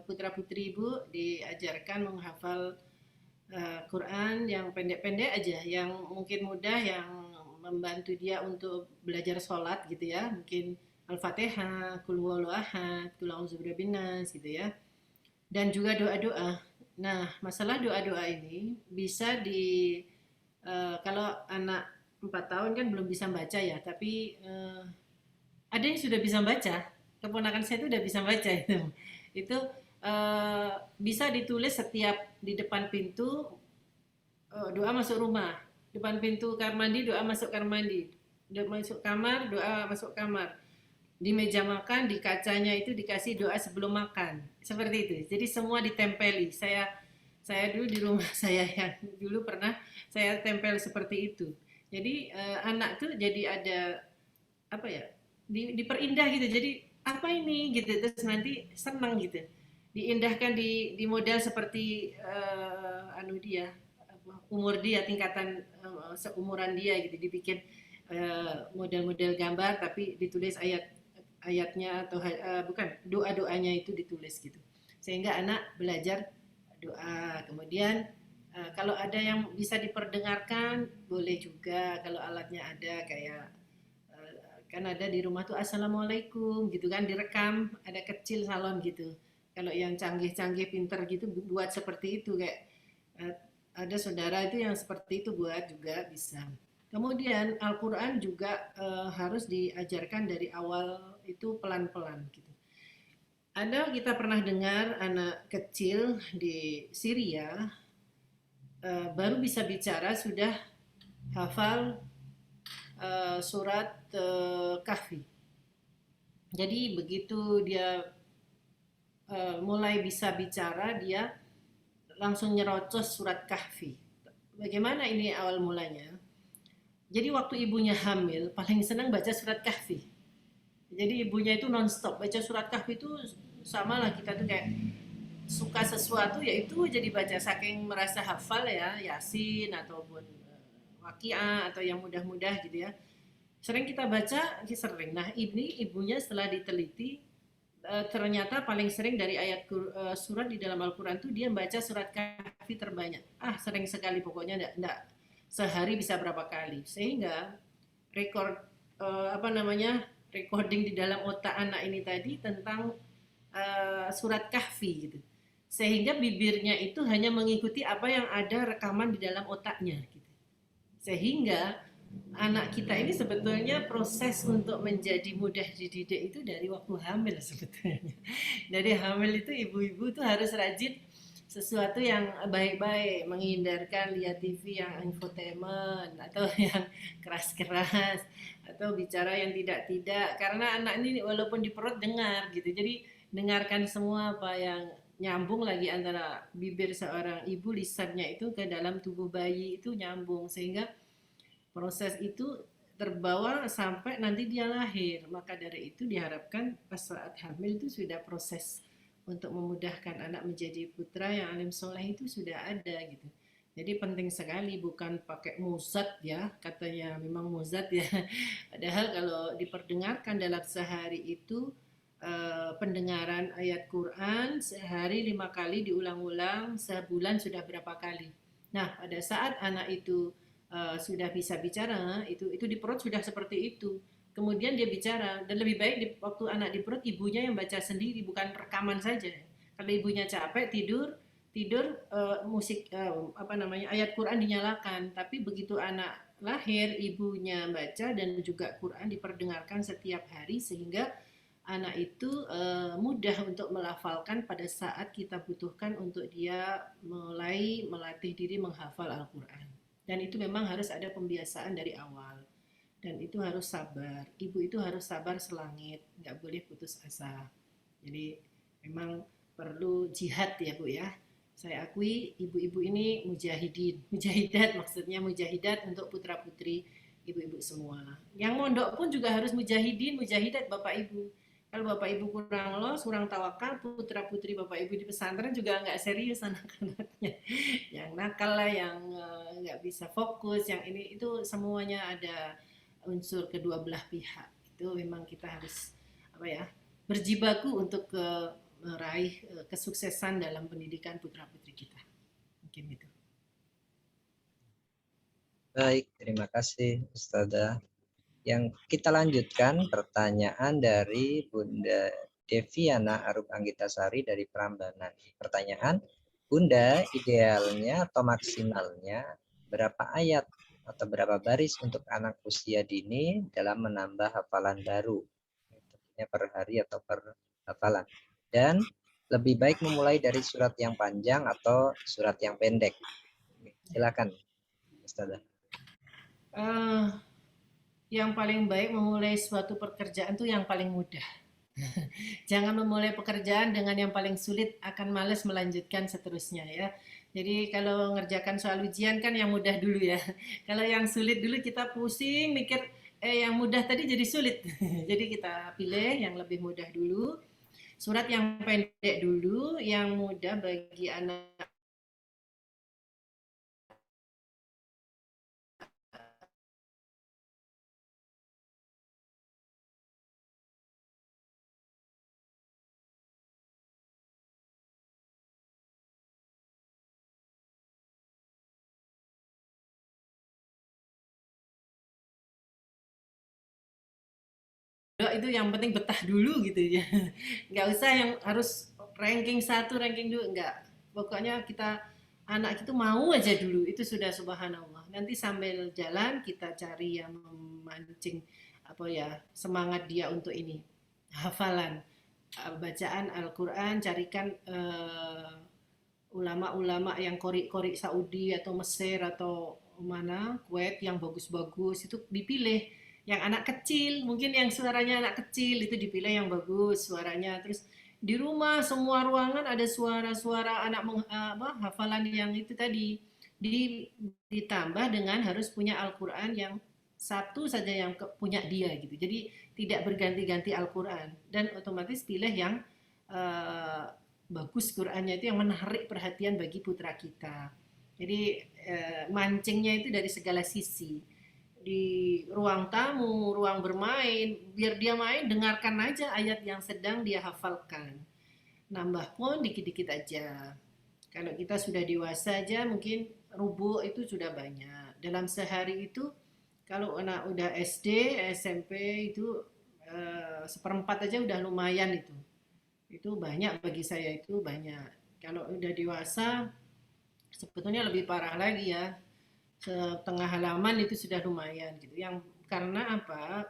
S3: putra-putri ibu diajarkan menghafal Quran yang pendek-pendek aja, yang mungkin mudah, yang membantu dia untuk belajar sholat gitu ya. Mungkin Al-Fatihah, Qul huwallahu ahad, Qul a'udzu birabbin nas gitu ya. Dan juga doa-doa. Nah, masalah doa-doa ini bisa kalau anak 4 tahun kan belum bisa baca ya, tapi ada yang sudah bisa baca. Keponakan saya itu udah bisa baca itu. Itu bisa ditulis setiap di depan pintu, doa masuk rumah, depan pintu kamar mandi, doa masuk kamar mandi, masuk kamar, doa masuk kamar, di meja makan, di kacanya itu dikasih doa sebelum makan, seperti itu. Jadi semua ditempeli. Saya dulu di rumah saya yang dulu pernah saya tempel seperti itu. Jadi anak tuh jadi ada apa ya, diperindah gitu. Jadi apa ini gitu, terus nanti senang gitu, diindahkan di model seperti dia umur dia, tingkatan seumuran dia gitu, dibikin model-model gambar tapi ditulis ayatnya atau bukan, doa-doanya itu ditulis gitu, sehingga anak belajar doa. Kemudian kalau ada yang bisa diperdengarkan boleh juga, kalau alatnya ada, kayak kan ada di rumah tuh assalamualaikum gitu kan, direkam, ada kecil salon gitu. Kalau yang canggih-canggih pinter gitu buat seperti itu, kayak ada saudara itu yang seperti itu buat juga bisa. Kemudian Al-Quran juga harus diajarkan dari awal itu pelan-pelan gitu. Ada, kita pernah dengar anak kecil di Syria baru bisa bicara sudah hafal surat Kahfi. Jadi begitu dia mulai bisa bicara, dia langsung nyerocos surat Kahfi. Bagaimana ini awal mulanya? Jadi waktu ibunya hamil paling senang baca surat Kahfi. Jadi ibunya itu nonstop baca surat Kahfi. Itu sama lah, kita tuh kayak suka sesuatu ya itu jadi baca, saking merasa hafal ya, Yasin ataupun Waqiah atau yang mudah-mudah gitu ya. Sering kita baca, sering. Nah ini ibunya setelah diteliti ternyata paling sering dari ayat surat di dalam Al-Quran tuh dia baca surat Kahfi terbanyak. Sering sekali, pokoknya enggak sehari bisa berapa kali, sehingga recording di dalam otak anak ini tadi tentang surat Kahfi gitu, sehingga bibirnya itu hanya mengikuti apa yang ada rekaman di dalam otaknya gitu. Sehingga anak kita ini sebetulnya proses untuk menjadi mudah dididik itu dari waktu hamil sebetulnya. Dari hamil itu ibu-ibu tuh harus rajin sesuatu yang baik-baik, menghindarkan lihat TV yang infotainment atau yang keras-keras atau bicara yang tidak-tidak, karena anak ini walaupun di perut dengar gitu. Jadi dengarkan semua apa yang nyambung lagi antara bibir seorang ibu, lisannya itu ke dalam tubuh bayi itu nyambung, sehingga proses itu terbawa sampai nanti dia lahir. Maka dari itu diharapkan pas saat hamil itu sudah proses untuk memudahkan anak menjadi putra yang alim soleh itu sudah ada gitu. Jadi penting sekali, bukan pakai muzat ya, katanya memang muzat ya. Padahal kalau diperdengarkan dalam sehari itu pendengaran ayat Quran sehari 5 kali diulang-ulang, sebulan sudah berapa kali. Nah pada saat anak itu sudah bisa bicara, itu di perut sudah seperti itu. Kemudian dia bicara, dan lebih baik waktu anak di perut ibunya yang baca sendiri, bukan rekaman saja. Kalau ibunya capek tidur musik ayat Quran dinyalakan, tapi begitu anak lahir ibunya baca dan juga Quran diperdengarkan setiap hari, sehingga anak itu mudah untuk melafalkan pada saat kita butuhkan untuk dia mulai melatih diri menghafal Al-Quran. Dan itu memang harus ada pembiasaan dari awal. Dan itu harus sabar. Ibu itu harus sabar selangit, nggak boleh putus asa. Jadi memang perlu jihad ya Bu ya. Saya akui ibu-ibu ini mujahidin, mujahidat, maksudnya mujahidat untuk putra-putri ibu-ibu semua. Yang mondok pun juga harus mujahidin, mujahidat Bapak Ibu. Kalau Bapak Ibu kurang los, kurang tawakal, putra-putri Bapak Ibu di pesantren juga nggak serius anak-anaknya. Yang nakal lah, yang nggak bisa fokus, yang ini itu semuanya ada unsur kedua belah pihak. Itu memang kita harus apa ya berjibaku untuk meraih kesuksesan dalam pendidikan putra-putri kita. Mungkin itu.
S2: Baik, terima kasih Ustazah. Yang kita lanjutkan pertanyaan dari Bunda Deviana Arup Anggitasari dari Prambanan. Pertanyaan, Bunda, idealnya atau maksimalnya berapa ayat atau berapa baris untuk anak usia dini dalam menambah hafalan baru? Tentunya per hari atau per hafalan. Dan lebih baik memulai dari surat yang panjang atau surat yang pendek. Silakan, Ustazah.
S3: Yang paling baik memulai suatu pekerjaan itu yang paling mudah. Jangan memulai pekerjaan dengan yang paling sulit, akan males melanjutkan seterusnya ya. Jadi kalau ngerjakan soal ujian kan yang mudah dulu ya. Kalau yang sulit dulu kita pusing mikir yang mudah tadi jadi sulit. Jadi kita pilih yang lebih mudah dulu. Surat yang pendek dulu, yang mudah bagi anak itu yang penting betah dulu gitu ya. Nggak usah yang harus ranking 1, ranking 2, enggak. Pokoknya kita anak itu mau aja dulu, itu sudah subhanallah. Nanti sambil jalan kita cari yang memancing apa ya semangat dia untuk ini hafalan bacaan Al-Quran, carikan ulama-ulama yang kori-kori Saudi atau Mesir atau mana Kuwait yang bagus-bagus itu dipilih. Yang anak kecil, mungkin yang suaranya anak kecil itu dipilih yang bagus suaranya. Terus di rumah semua ruangan ada suara-suara anak hafalan yang itu tadi. Ditambah dengan harus punya Al-Quran yang satu saja yang punya dia gitu. Jadi tidak berganti-ganti Al-Quran dan otomatis pilih yang bagus Qurannya itu yang menarik perhatian bagi putra kita. Jadi mancingnya itu dari segala sisi. Di ruang tamu, ruang bermain, biar dia main, dengarkan aja ayat yang sedang dia hafalkan. Nambah pun dikit-dikit aja. Kalau kita sudah dewasa aja mungkin rubu itu sudah banyak. Dalam sehari itu kalau anak udah SD, SMP itu seperempat aja udah lumayan itu. Itu banyak bagi saya, itu banyak. Kalau udah dewasa sebetulnya lebih parah lagi ya. Setengah halaman itu sudah lumayan gitu. Yang karena apa?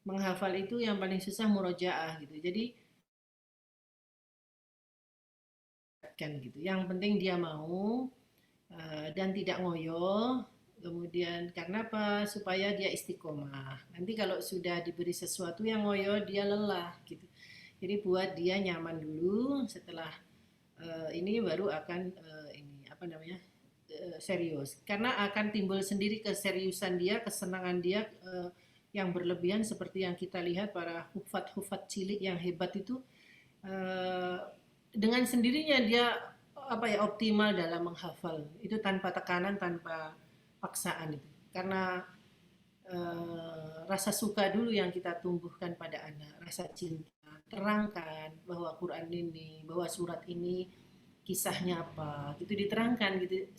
S3: Menghafal itu yang paling susah murojaah gitu. Jadi kan gitu. Yang penting dia mau dan tidak ngoyo. Kemudian karena apa? Supaya dia istiqomah. Nanti kalau sudah diberi sesuatu yang ngoyo, dia lelah gitu. Jadi buat dia nyaman dulu. Setelah ini baru akan ini apa namanya serius. Karena akan timbul sendiri keseriusan dia, kesenangan dia yang berlebihan seperti yang kita lihat para hufat-hufat cilik yang hebat itu dengan sendirinya dia apa ya optimal dalam menghafal itu tanpa tekanan, tanpa paksaan itu. Karena rasa suka dulu yang kita tumbuhkan pada anak, rasa cinta. Terangkan bahwa Quran ini, bahwa surat ini kisahnya apa, gitu diterangkan gitu.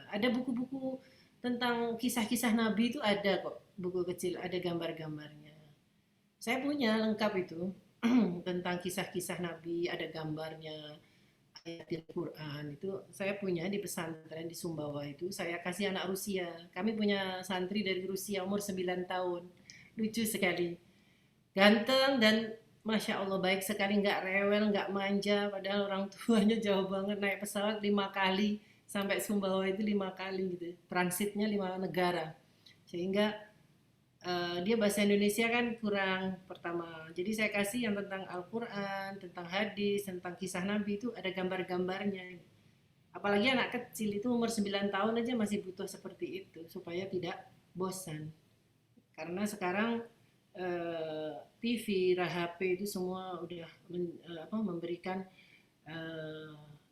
S3: Ada buku-buku tentang kisah-kisah Nabi itu ada kok, buku kecil, ada gambar-gambarnya. Saya punya lengkap itu tentang kisah-kisah Nabi, ada gambarnya, ayat Al-Quran itu saya punya di pesantren di Sumbawa itu saya kasih anak Rusia. Kami punya santri dari Rusia umur 9 tahun. Lucu sekali. Ganteng dan Masya Allah baik sekali, nggak rewel, nggak manja, padahal orang tuanya jauh banget naik pesawat 5 kali sampai Sumbawa itu 5 kali gitu, transitnya 5 negara, sehingga dia bahasa Indonesia kan kurang pertama. Jadi saya kasih yang tentang Al-Quran, tentang hadis, tentang kisah Nabi itu ada gambar-gambarnya. Apalagi anak kecil itu umur 9 tahun aja masih butuh seperti itu supaya tidak bosan. Karena sekarang TV, HP itu semua udah memberikan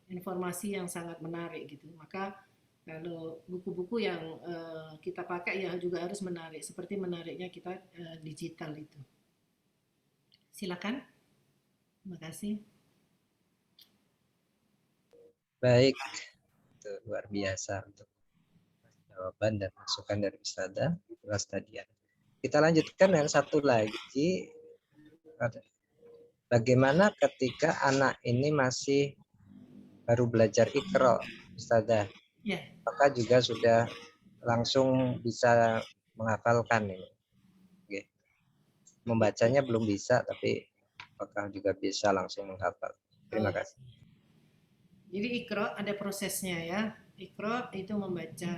S3: informasi yang sangat menarik gitu. Maka kalau buku-buku yang kita pakai ya juga harus menarik, seperti menariknya kita digital itu. Silakan. Terima kasih.
S2: Baik, itu luar biasa untuk jawaban dan masukan dari Ustazah Rastadian. Kita lanjutkan dengan satu lagi. Bagaimana ketika anak ini masih baru belajar Iqra, Ustazah?
S3: Ya.
S2: Apakah juga sudah langsung bisa menghafalkan ini? Oke. Membacanya belum bisa, tapi apakah juga bisa langsung menghafal? Terima kasih.
S3: Jadi Iqra ada prosesnya ya. Iqra itu membaca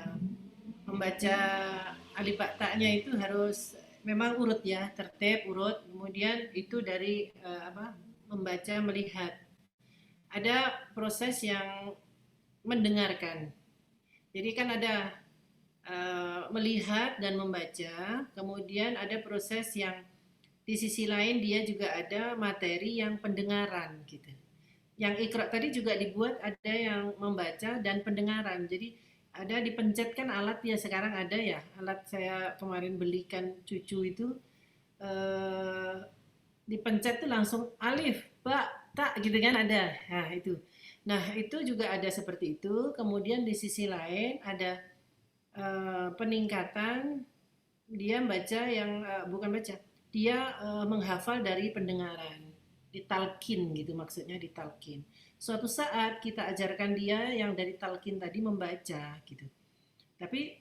S3: alif ba ta-nya itu harus memang urut ya, tertib urut. Kemudian itu dari membaca melihat. Ada proses yang mendengarkan. Jadi kan ada melihat dan membaca, kemudian ada proses yang di sisi lain dia juga ada materi yang pendengaran gitu. Yang Iqra tadi juga dibuat ada yang membaca dan pendengaran. Jadi ada dipencetkan alat ya, sekarang ada ya, alat saya kemarin belikan cucu itu dipencet tuh langsung alif, ba, ta gitu kan ada. Nah, itu. Nah, itu juga ada seperti itu. Kemudian di sisi lain ada peningkatan dia baca yang bukan baca. Dia menghafal dari pendengaran. Ditalkin gitu maksudnya, ditalkin. Suatu saat kita ajarkan dia yang dari talkin tadi membaca gitu. Tapi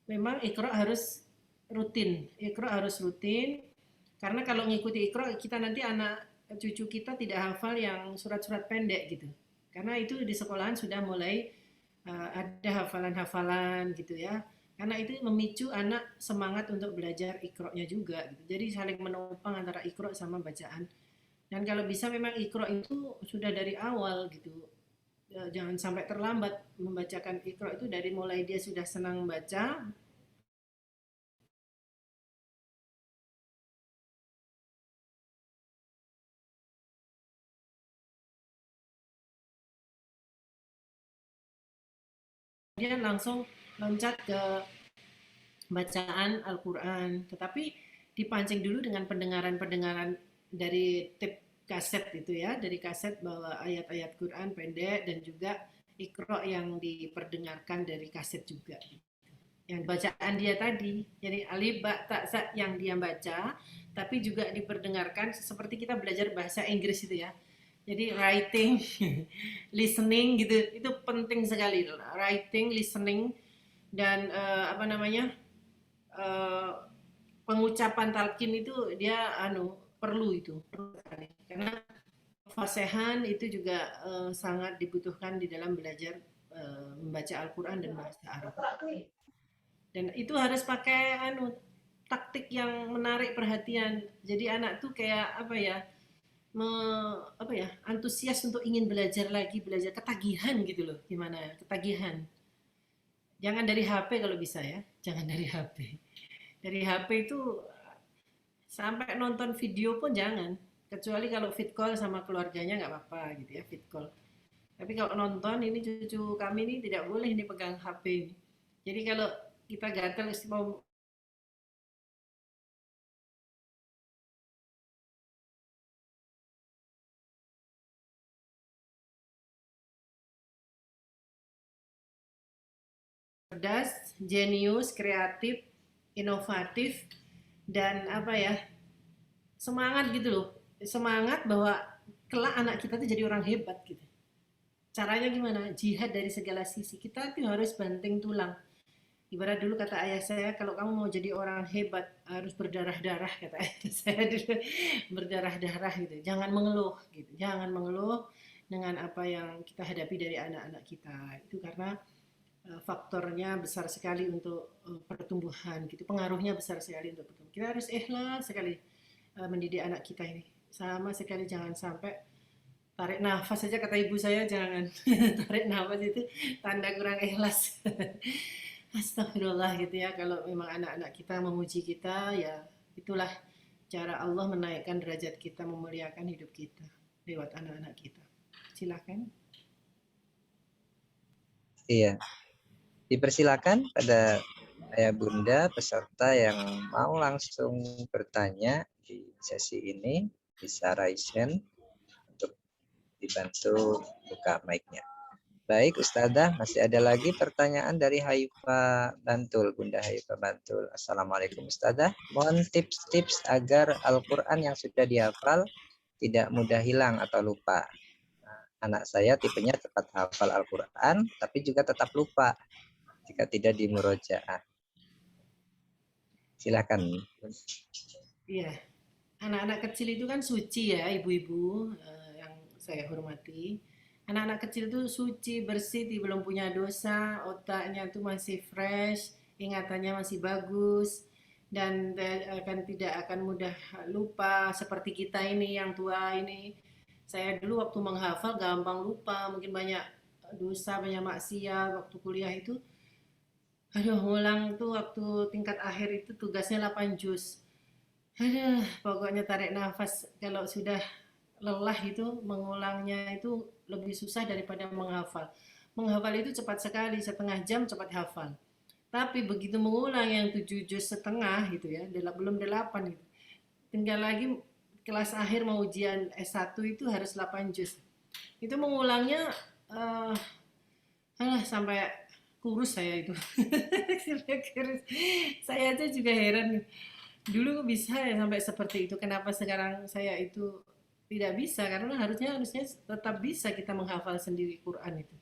S3: memang Iqra harus rutin. Iqra harus rutin karena kalau ngikuti Iqra kita nanti anak cucu kita tidak hafal yang surat-surat pendek gitu. Karena itu di sekolahan sudah mulai ada hafalan-hafalan gitu ya. Karena itu memicu anak semangat untuk belajar Iqra-nya juga gitu. Jadi saling menopang antara Iqra sama bacaan. Dan kalau bisa memang Iqra itu sudah dari awal gitu. Jangan sampai terlambat membacakan Iqra itu dari mulai dia sudah senang baca. Dia langsung loncat ke bacaan Al-Quran. Tetapi dipancing dulu dengan pendengaran-pendengaran dari tip kaset itu ya, dari kaset bahwa ayat-ayat Quran pendek dan juga Iqra yang diperdengarkan dari kaset juga. Yang bacaan dia tadi, jadi alif ba ta sa yang dia baca, tapi juga diperdengarkan seperti kita belajar bahasa Inggris itu ya. Jadi writing, listening gitu, itu penting sekali. Writing, listening, dan pengucapan talqin itu dia perlu sekali. Karena fasihan itu juga sangat dibutuhkan di dalam belajar membaca Al-Quran dan bahasa Arab. Dan itu harus pakai taktik yang menarik perhatian. Jadi anak tuh kayak antusias untuk ingin belajar lagi, belajar, ketagihan gitu loh. Gimana ya? Ketagihan. Jangan dari HP kalau bisa ya. Jangan dari HP. Dari HP itu sampai nonton video pun jangan. Kecuali kalau fit call sama keluarganya nggak apa-apa gitu ya, fit call. Tapi kalau nonton, ini cucu kami ini tidak boleh ini pegang HP ini. Jadi kalau kita gatel mau cerdas, jenius, kreatif, inovatif, dan semangat gitu loh. Semangat bahwa kelak anak kita tuh jadi orang hebat gitu. Caranya gimana? Jihad dari segala sisi. Kita tuh harus banting tulang. Ibarat dulu kata ayah saya, kalau kamu mau jadi orang hebat harus berdarah-darah, kata ayah saya dulu. Berdarah-darah gitu. Jangan mengeluh gitu. Jangan mengeluh dengan apa yang kita hadapi dari anak-anak kita. Itu karena faktornya besar sekali untuk pertumbuhan gitu. Pengaruhnya besar sekali untuk pertumbuhan. Kita harus ikhlas sekali mendidik anak kita ini. Sama sekali jangan sampai tarik nafas saja, kata ibu saya, jangan. Tarik nafas itu tanda kurang ikhlas. Astagfirullah gitu ya. Kalau memang anak-anak kita memuji kita, ya itulah cara Allah menaikkan derajat kita, memuliakan hidup kita lewat anak-anak kita. Silakan.
S2: Iya, dipersilakan pada ayah bunda peserta yang mau langsung bertanya di sesi ini bisa raise hand untuk dibantu buka mic-nya. Baik, Ustazah, masih ada lagi pertanyaan dari Haifa Bantul, Bunda Haifa Bantul. Assalamualaikum Ustazah. Mohon tips-tips agar Al-Quran yang sudah dihafal tidak mudah hilang atau lupa. Nah, anak saya tipenya cepat hafal Al-Quran, tapi juga tetap lupa jika tidak dimurojaah. Silakan.
S3: Iya, anak-anak kecil itu kan suci ya, ibu-ibu yang saya hormati. Anak-anak kecil itu suci, bersih, belum punya dosa, otaknya itu masih fresh, ingatannya masih bagus, dan tidak akan mudah lupa seperti kita ini yang tua ini. Saya dulu waktu menghafal gampang lupa, mungkin banyak dosa, banyak maksiat waktu kuliah itu. Aduh, ngulang tuh waktu tingkat akhir itu tugasnya 8 juz. Aduh, pokoknya tarik nafas. Kalau sudah lelah itu mengulangnya itu lebih susah daripada menghafal. Menghafal itu cepat sekali, setengah jam cepat hafal. Tapi begitu mengulang yang 7 juz setengah gitu ya, belum 8 gitu. Tinggal lagi kelas akhir mau ujian S1 itu harus 8 juz. Itu mengulangnya sampai kurus saya itu. Saya aja juga heran. Dulu bisa ya sampai seperti itu. Kenapa sekarang saya itu tidak bisa? Karena harusnya tetap bisa kita menghafal sendiri Quran itu.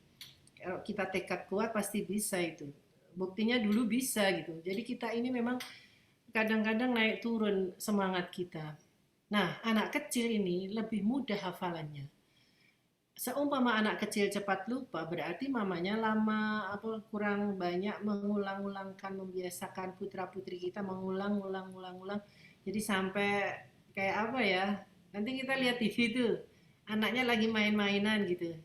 S3: Kalau kita tekad kuat pasti bisa itu. Buktinya dulu bisa gitu. Jadi kita ini memang kadang-kadang naik turun semangat kita. Nah, anak kecil ini lebih mudah hafalannya. Seumpama anak kecil cepat lupa, berarti mamanya lama kurang banyak mengulang-ulangkan, membiasakan putra-putri kita mengulang-ulang. Jadi sampai kayak apa ya? Nanti kita lihat TV tuh, anaknya lagi main-mainan gitu.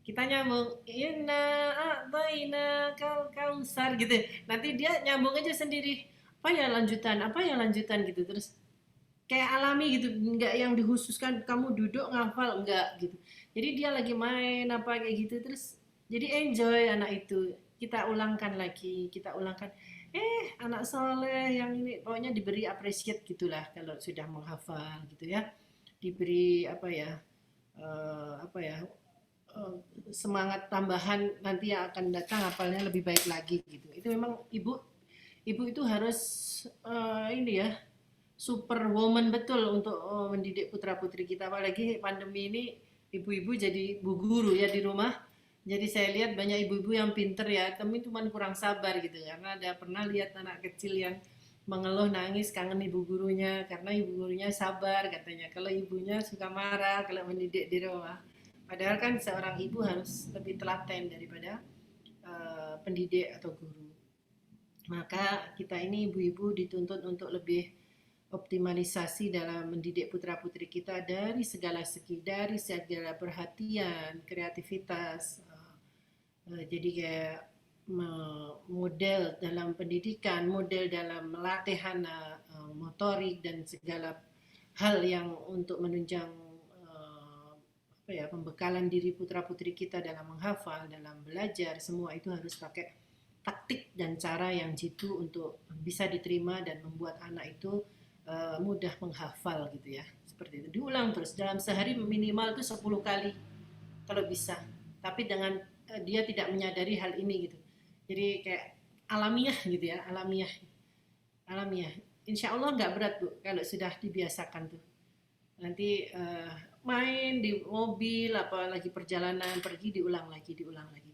S3: Kita nyambung, inna a'tayna kal kausar gitu. Nanti dia nyambung aja sendiri. Apa ya lanjutan gitu. Terus kayak alami gitu, nggak yang dihususkan kamu duduk ngafal, enggak gitu. Jadi dia lagi main apa kayak gitu, terus jadi enjoy anak itu. Kita ulangkan lagi, anak soleh yang ini pokoknya diberi appreciate gitulah kalau sudah menghafal gitu ya, diberi semangat tambahan nanti yang akan datang hafalnya lebih baik lagi gitu. Itu memang ibu itu harus ini ya, superwoman betul untuk mendidik putra-putri kita. Apalagi pandemi ini ibu-ibu jadi bu guru ya di rumah. Jadi saya lihat banyak ibu-ibu yang pinter ya, tapi cuma kurang sabar gitu. Karena ada pernah lihat anak kecil yang mengeluh nangis kangen ibu gurunya karena ibu gurunya sabar katanya. Kalau ibunya suka marah kalau mendidik di rumah. Padahal kan seorang ibu harus lebih telaten daripada pendidik atau guru. Maka kita ini ibu-ibu dituntut untuk lebih optimalisasi dalam mendidik putra-putri kita dari segala segi, dari segala perhatian, kreativitas. Jadi kayak model dalam pendidikan, model dalam latihan motorik dan segala hal yang untuk menunjang pembekalan diri putra-putri kita dalam menghafal, dalam belajar, semua itu harus pakai taktik dan cara yang jitu untuk bisa diterima dan membuat anak itu mudah menghafal gitu ya. Seperti itu. Diulang terus dalam sehari minimal itu 10 kali kalau bisa. Tapi dengan dia tidak menyadari hal ini gitu. Jadi kayak alamiah gitu ya, alamiah. Insya Allah nggak berat Bu kalau sudah dibiasakan tuh. Nanti main di mobil apalagi perjalanan pergi diulang lagi.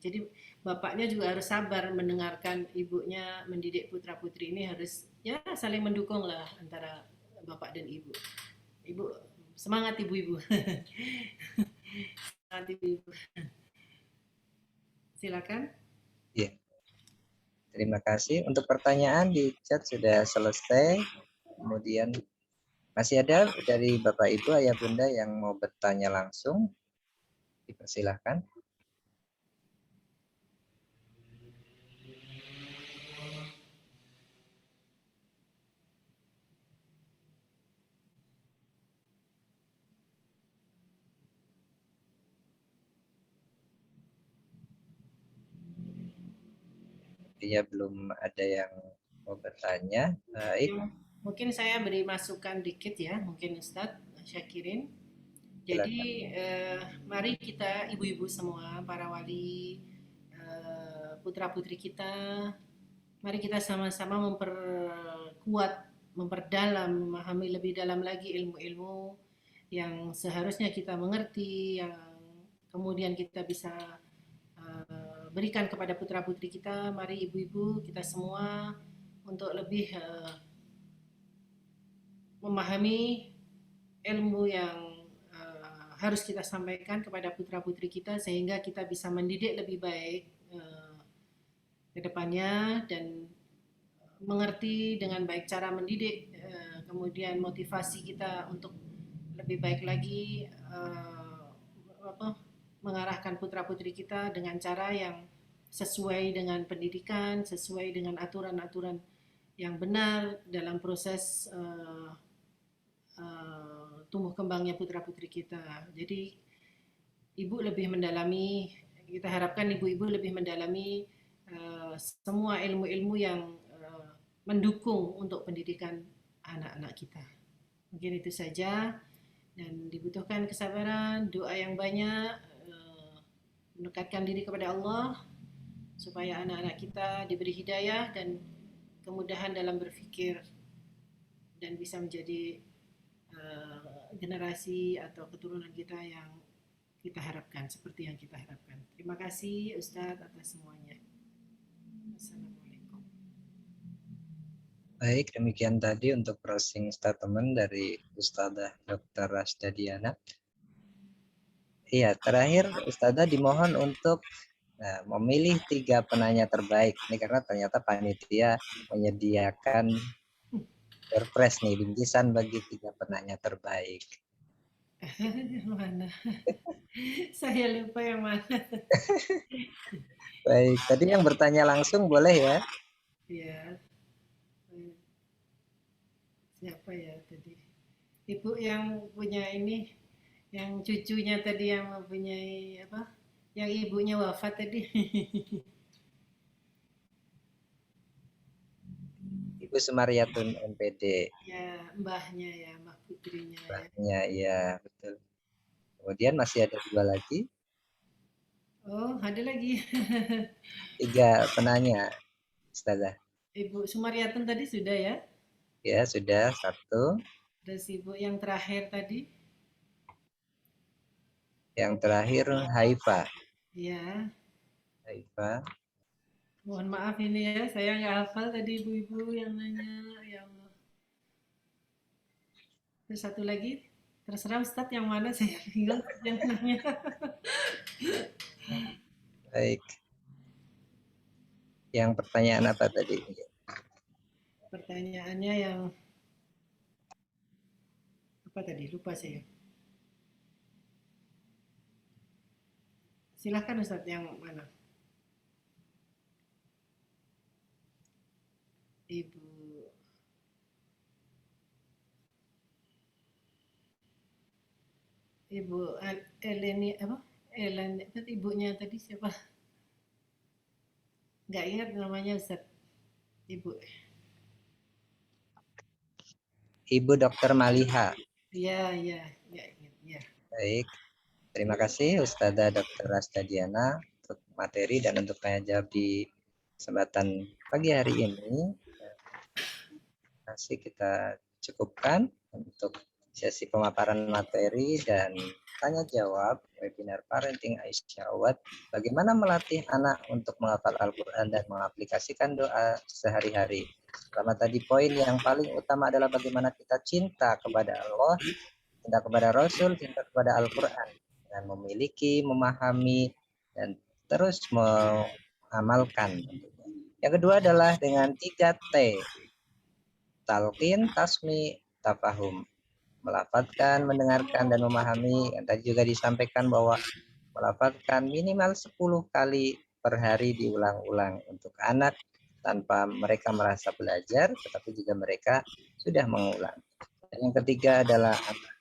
S3: Jadi bapaknya juga harus sabar mendengarkan ibunya mendidik putra-putri ini, harus ya saling mendukung lah antara bapak dan ibu. Ibu semangat ibu-ibu. Semangat ibu-ibu. Silakan.
S2: Iya. Terima kasih. Untuk pertanyaan di chat sudah selesai. Kemudian masih ada dari Bapak Ibu, Ayah Bunda yang mau bertanya langsung. Dipersilahkan. Sepertinya belum ada yang mau bertanya. Baik,
S3: Mungkin saya beri masukan dikit ya, mungkin Ustadz Syakirin. Jadi mari kita ibu-ibu semua, para wali, putra-putri kita, mari kita sama-sama memperkuat, memperdalam, memahami lebih dalam lagi ilmu-ilmu yang seharusnya kita mengerti, yang kemudian kita bisa berikan kepada putra-putri kita. Mari ibu-ibu kita semua untuk lebih memahami ilmu yang harus kita sampaikan kepada putra-putri kita sehingga kita bisa mendidik lebih baik ke depannya dan mengerti dengan baik cara mendidik, kemudian motivasi kita untuk lebih baik lagi mengarahkan putra-putri kita dengan cara yang sesuai dengan pendidikan, sesuai dengan aturan-aturan yang benar dalam proses tumbuh kembangnya putra-putri kita. Jadi ibu lebih mendalami, kita harapkan ibu-ibu lebih mendalami semua ilmu-ilmu yang mendukung untuk pendidikan anak-anak kita. Mungkin itu saja, dan dibutuhkan kesabaran, doa yang banyak, mendekatkan diri kepada Allah supaya anak-anak kita diberi hidayah dan kemudahan dalam berpikir dan bisa menjadi generasi atau keturunan kita yang kita harapkan, seperti yang kita harapkan. Terima kasih Ustadz atas semuanya. Assalamualaikum.
S2: baik, demikian tadi untuk closing statement dari Ustadzah Dr. Rasda Diana. Iya, terakhir Ustadzah dimohon untuk memilih 3 penanya terbaik. Ini karena ternyata panitia menyediakan surprise nih, bingkisan bagi 3 penanya terbaik.
S3: Mana? Saya lupa yang mana.
S2: Baik, tadi yang bertanya langsung boleh ya?
S3: Ya. Siapa ya tadi? Ibu yang punya ini, yang cucunya tadi yang mempunyai apa? Yang ibunya wafat tadi.
S2: Ibu Sumaryatun MPD.
S3: Ya, mbahnya ya, mbah putrinya.
S2: Mbahnya, ya betul. Kemudian masih ada 2 lagi.
S3: Oh, ada lagi.
S2: 3 penanya, Ustazah.
S3: Ibu Sumaryatun tadi sudah ya?
S2: Ya, sudah 1.
S3: Terus ibu yang terakhir tadi?
S2: Yang terakhir Haifa.
S3: Ya.
S2: Haifa.
S3: Mohon maaf ini ya, saya nggak hafal tadi ibu-ibu yang nanya. Ya Allah. Terus satu lagi, terserah Ustadz yang mana, saya bingung yang nanya.
S2: Baik. Yang pertanyaan apa tadi?
S3: Pertanyaannya yang apa tadi? Lupa saya. Silahkan Ustadz yang mana? Ibu Eleni apa? Elen itu ibunya tadi siapa? Nggak ingat namanya Ustaz.
S2: Ibu Dr. Maliha.
S3: Iya, nggak ingat. Ya.
S2: Baik. Terima kasih Ustazah Dr. Rasda Diana untuk materi dan untuk tanya jawab di kesempatan pagi hari ini. Masih kita cukupkan untuk sesi pemaparan materi dan tanya jawab webinar Parenting Aisyah Awad. Bagaimana melatih anak untuk menghafal Al-Quran dan mengaplikasikan doa sehari-hari. Pertama tadi poin yang paling utama adalah bagaimana kita cinta kepada Allah, cinta kepada Rasul, cinta kepada Al-Quran. Dan memiliki, memahami, dan terus mengamalkan. Yang kedua adalah dengan 3T. Talqin, tasmi, tafahum. Melafadzkan, mendengarkan, dan memahami. Yang tadi juga disampaikan bahwa melafadzkan minimal 10 kali per hari diulang-ulang untuk anak tanpa mereka merasa belajar, tetapi juga mereka sudah mengulang. Dan yang ketiga adalah anak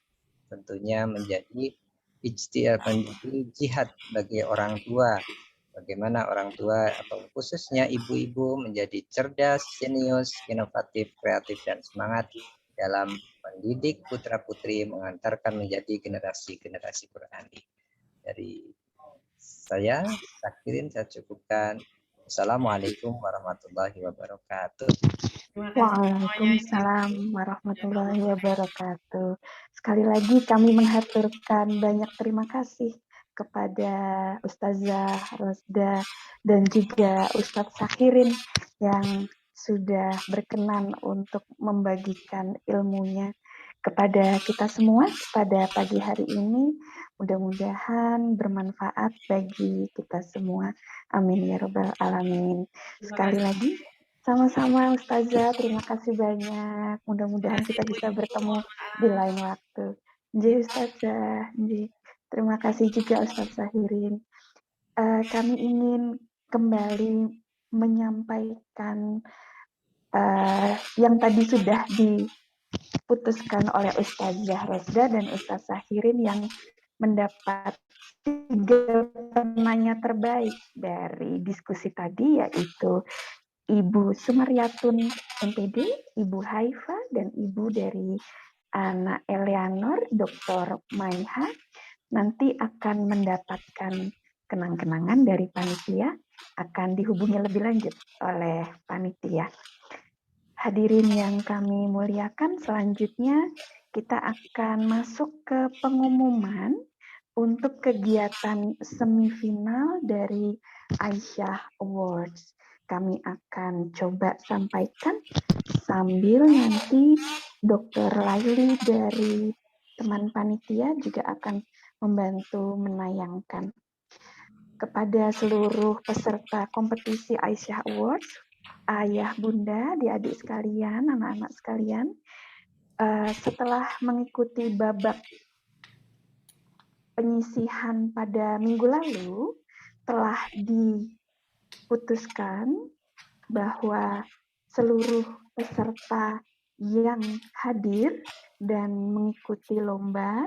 S2: tentunya menjadi ijtihad, jihad bagi orang tua bagaimana orang tua atau khususnya ibu-ibu menjadi cerdas, jenius, inovatif, kreatif, dan semangat dalam mendidik putra-putri mengantarkan menjadi generasi-generasi Qurani. Dari saya, Sakirin, saya cukupkan. Assalamualaikum warahmatullahi wabarakatuh.
S3: Terima kasih semuanya.
S1: Waalaikumsalam warahmatullahi wabarakatuh. Sekali lagi kami mengaturkan banyak terima kasih kepada Ustazah Rosda dan juga Ustadz Sakirin yang sudah berkenan untuk membagikan ilmunya kepada kita semua pada pagi hari ini. Mudah-mudahan bermanfaat bagi kita semua. Amin ya rabbal alamin. Sekali lagi sama-sama Ustazah, terima kasih banyak. Mudah-mudahan kita bisa bertemu di lain waktu. Nji Ustazah, Nji. Terima kasih juga Ustaz Sahirin. Kami ingin kembali menyampaikan yang tadi sudah diputuskan oleh Ustazah Rosda dan Ustaz Sahirin yang mendapat 3 penanya terbaik dari diskusi tadi, yaitu Ibu Sumaryatun MPD, Ibu Haifa, dan Ibu dari anak Eleanor, Dr. Maiha, nanti akan mendapatkan kenang-kenangan dari panitia, akan dihubungi lebih lanjut oleh panitia. Hadirin yang kami muliakan, selanjutnya kita akan masuk ke pengumuman untuk kegiatan semifinal dari Aisyah Awards. Kami akan coba sampaikan sambil nanti Dr. Laili dari teman panitia juga akan membantu menayangkan. Kepada seluruh peserta kompetisi Aisyah Awards, ayah, bunda, adik-adik sekalian, anak-anak sekalian, setelah mengikuti babak penyisihan pada minggu lalu, telah diputuskan bahwa seluruh peserta yang hadir dan mengikuti lomba,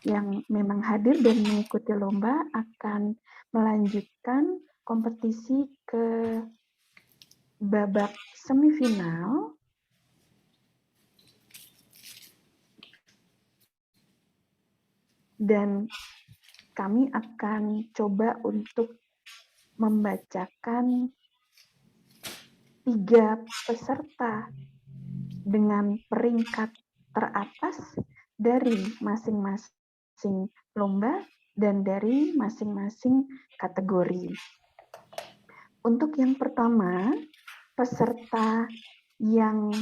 S1: yang memang hadir dan mengikuti lomba akan melanjutkan kompetisi ke babak semifinal dan kami akan coba untuk membacakan 3 peserta dengan peringkat teratas dari masing-masing lomba dan dari masing-masing kategori. Untuk yang pertama, peserta yang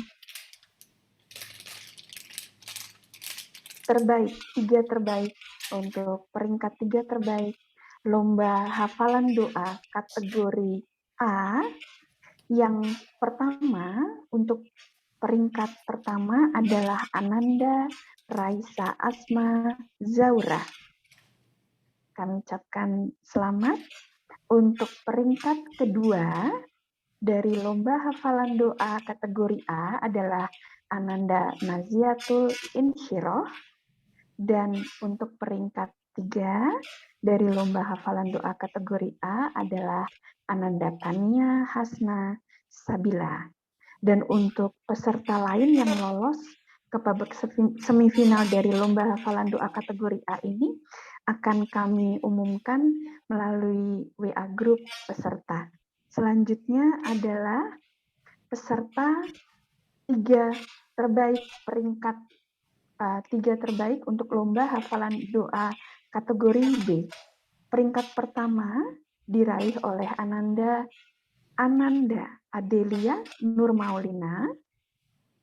S1: terbaik, 3 terbaik, untuk peringkat 3 terbaik lomba hafalan doa kategori A. Yang pertama, untuk peringkat pertama adalah Ananda Raisa Asma Zaura. Kami ucapkan selamat. Untuk peringkat kedua dari lomba hafalan doa kategori A adalah Ananda Naziatul Insyirah. Dan untuk peringkat 3 dari lomba hafalan doa kategori A adalah Ananda Tania Hasna Sabila. Dan untuk peserta lain yang lolos ke babak semifinal dari lomba hafalan doa kategori A ini akan kami umumkan melalui WA Group peserta. Selanjutnya adalah peserta 3 terbaik, peringkat 3 terbaik untuk lomba hafalan doa kategori B. Peringkat pertama diraih oleh Ananda Adelia Nur Maulina.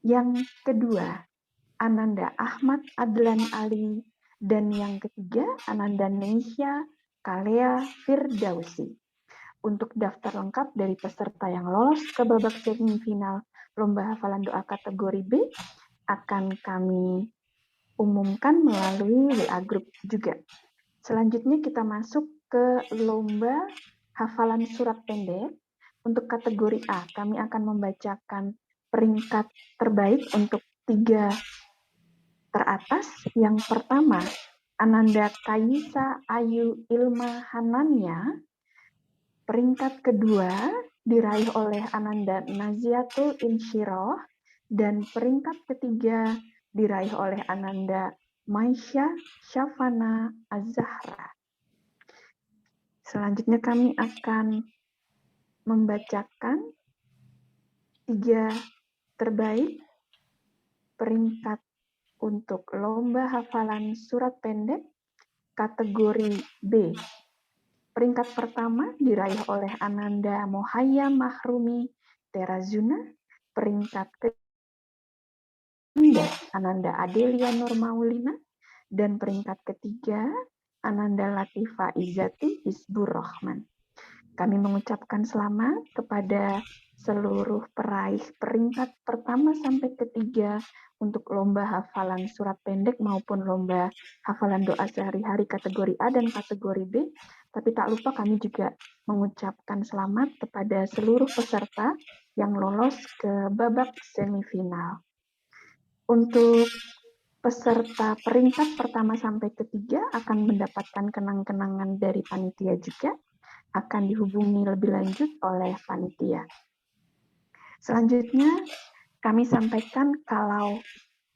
S1: Yang kedua, Ananda Ahmad Adlan Ali. Dan yang ketiga, Ananda Neisha Kalea Firdausi. Untuk daftar lengkap dari peserta yang lolos ke babak semifinal lomba hafalan doa kategori B akan kami umumkan melalui WA Group juga. Selanjutnya kita masuk ke lomba hafalan surat pendek. Untuk kategori A, kami akan membacakan peringkat terbaik untuk 3 teratas. Yang pertama, Ananda Kaisa Ayu Ilma Hanania. Peringkat kedua diraih oleh Ananda Naziatul Insyirah, dan peringkat ketiga diraih oleh Ananda Maisha Syafana Az-Zahra. Selanjutnya kami akan membacakan 3 terbaik peringkat untuk lomba hafalan surat pendek kategori B. Peringkat pertama diraih oleh Ananda Mohaya Mahrumi Terazuna. Peringkat kedua Ananda Adelia Nurmaulina. Dan peringkat ketiga Ananda Latifa Izzati Hizbur Rahman. Kami mengucapkan selamat kepada seluruh peraih peringkat pertama sampai ketiga untuk lomba hafalan surat pendek maupun lomba hafalan doa sehari-hari kategori A dan kategori B. Tapi tak lupa kami juga mengucapkan selamat kepada seluruh peserta yang lolos ke babak semifinal. Untuk peserta peringkat pertama sampai ketiga akan mendapatkan kenang-kenangan dari panitia juga, akan dihubungi lebih lanjut oleh panitia. Selanjutnya, kami sampaikan kalau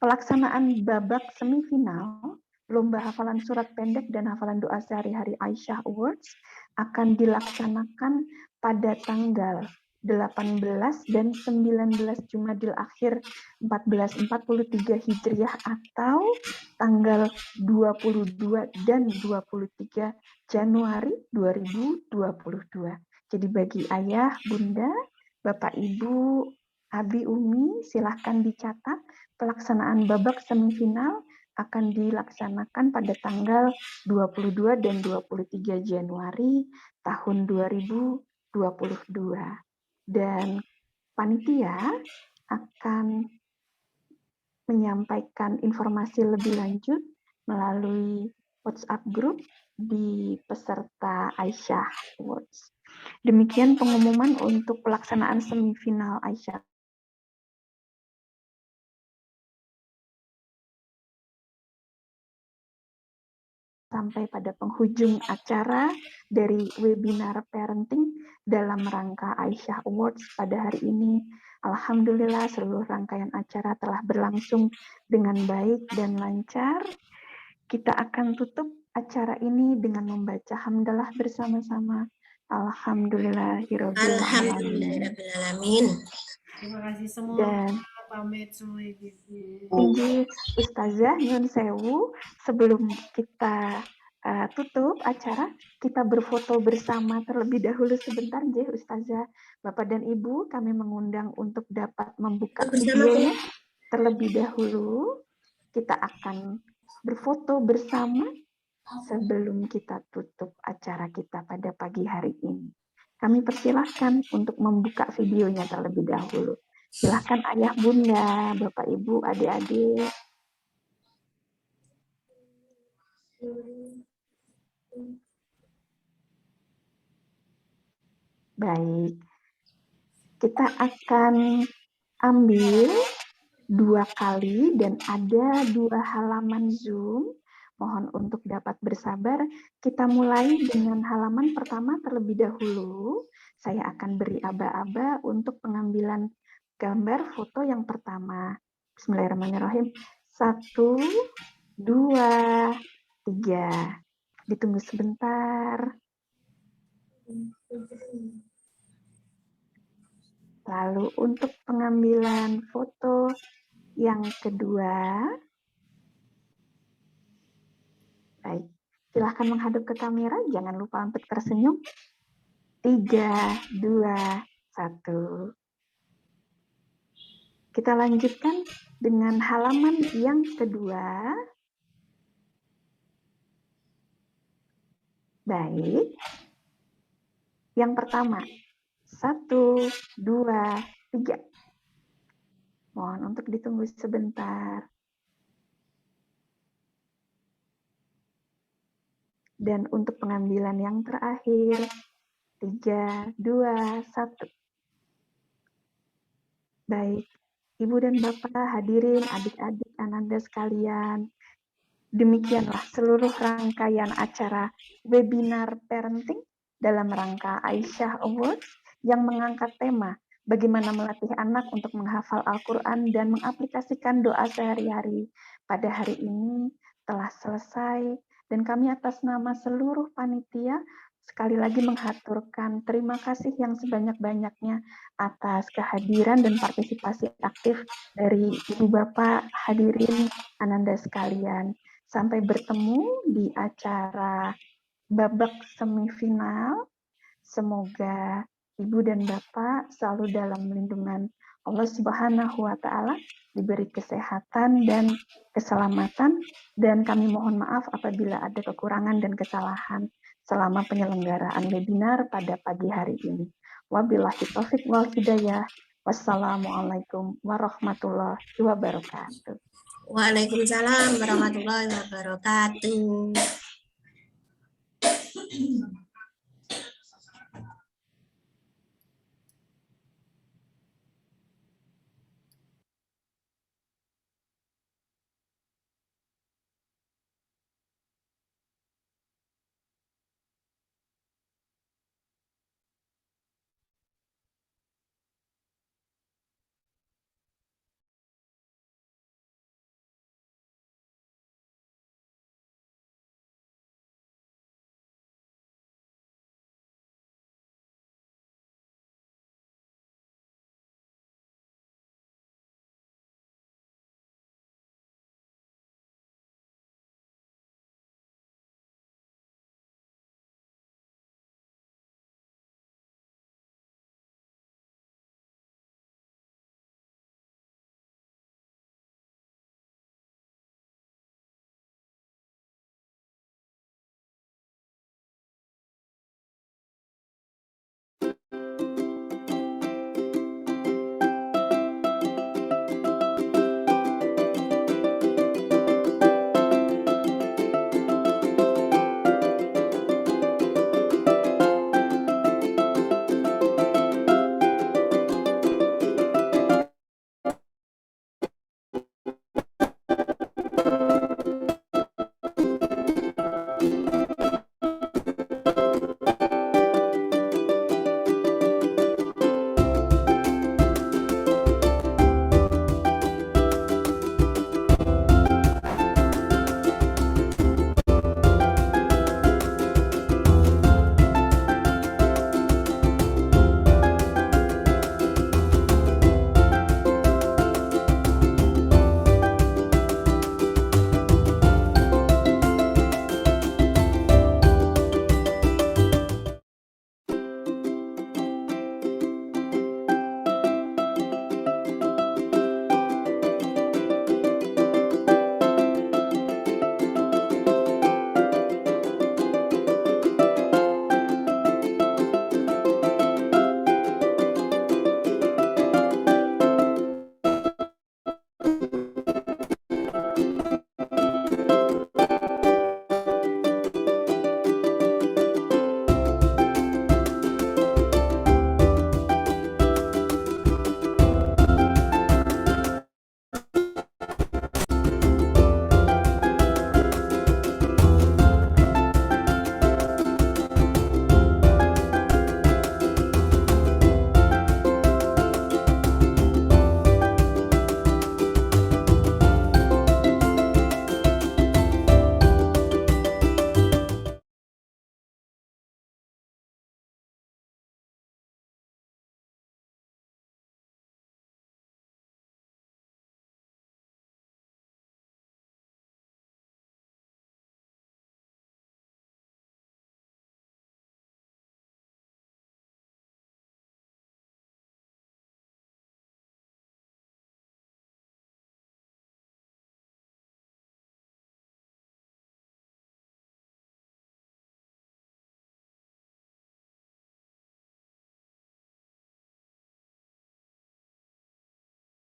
S1: pelaksanaan babak semifinal lomba hafalan surat pendek dan hafalan doa sehari-hari Aisyah Awards akan dilaksanakan pada tanggal 18 dan 19 Jumadil Akhir 1443 Hijriah atau tanggal 22 dan 23 Januari 2022. Jadi bagi ayah, bunda, bapak, ibu, abi, umi, silahkan dicatat pelaksanaan babak semifinal akan dilaksanakan pada tanggal 22 dan 23 Januari tahun 2022. Dan panitia akan menyampaikan informasi lebih lanjut melalui WhatsApp group di peserta Aisyah Awards. Demikian pengumuman untuk pelaksanaan semifinal Aisyah. Sampai pada penghujung acara dari webinar parenting dalam rangka Aisyah Awards pada hari ini. Alhamdulillah seluruh rangkaian acara telah berlangsung dengan baik dan lancar. Kita akan tutup acara ini dengan membaca hamdalah bersama-sama. Alhamdulillahirabbil alamin.
S3: Terima kasih semua.
S1: Dan
S3: pamit semua ibu.
S1: Inggih, Ustazah nyun sewu, sebelum kita tutup acara, kita berfoto bersama terlebih dahulu sebentar, nggih Ustazah. Bapak dan Ibu, kami mengundang untuk dapat membuka videonya terlebih dahulu. Kita akan berfoto bersama sebelum kita tutup acara kita pada pagi hari ini. Kami persilahkan untuk membuka videonya terlebih dahulu. Silahkan ayah, bunda, bapak, ibu, adik-adik. Baik, kita akan ambil 2 kali dan ada 2 halaman Zoom. Mohon untuk dapat bersabar. Kita mulai dengan halaman pertama terlebih dahulu. Saya akan beri aba-aba untuk pengambilan gambar foto yang pertama. Bismillahirrahmanirrahim. 1, 2, 3. Ditunggu sebentar. Lalu untuk pengambilan foto yang kedua, baik, silahkan menghadap ke kamera, jangan lupa untuk tersenyum. 3, 2, 1. Kita lanjutkan dengan halaman yang kedua. Baik. Yang pertama, 1, 2, 3. Mohon untuk ditunggu sebentar. Dan untuk pengambilan yang terakhir, 3, 2, 1. Baik, Ibu dan Bapak hadirin, adik-adik Ananda sekalian. Demikianlah seluruh rangkaian acara webinar parenting dalam rangka Aisyah Awards yang mengangkat tema bagaimana melatih anak untuk menghafal Al-Quran dan mengaplikasikan doa sehari-hari pada hari ini telah selesai, dan kami atas nama seluruh panitia sekali lagi menghaturkan terima kasih yang sebanyak-banyaknya atas kehadiran dan partisipasi aktif dari Ibu Bapak hadirin Ananda sekalian. Sampai bertemu di acara babak semifinal. Semoga Ibu dan Bapak selalu dalam lindungan Allah Subhanahu wa Ta'ala, diberi kesehatan dan keselamatan, dan kami mohon maaf apabila ada kekurangan dan kesalahan selama penyelenggaraan webinar pada pagi hari ini. Wabillahi taufiq wal hidayah. Wassalamualaikum warahmatullahi wabarakatuh.
S5: Waalaikumsalam warahmatullahi wabarakatuh.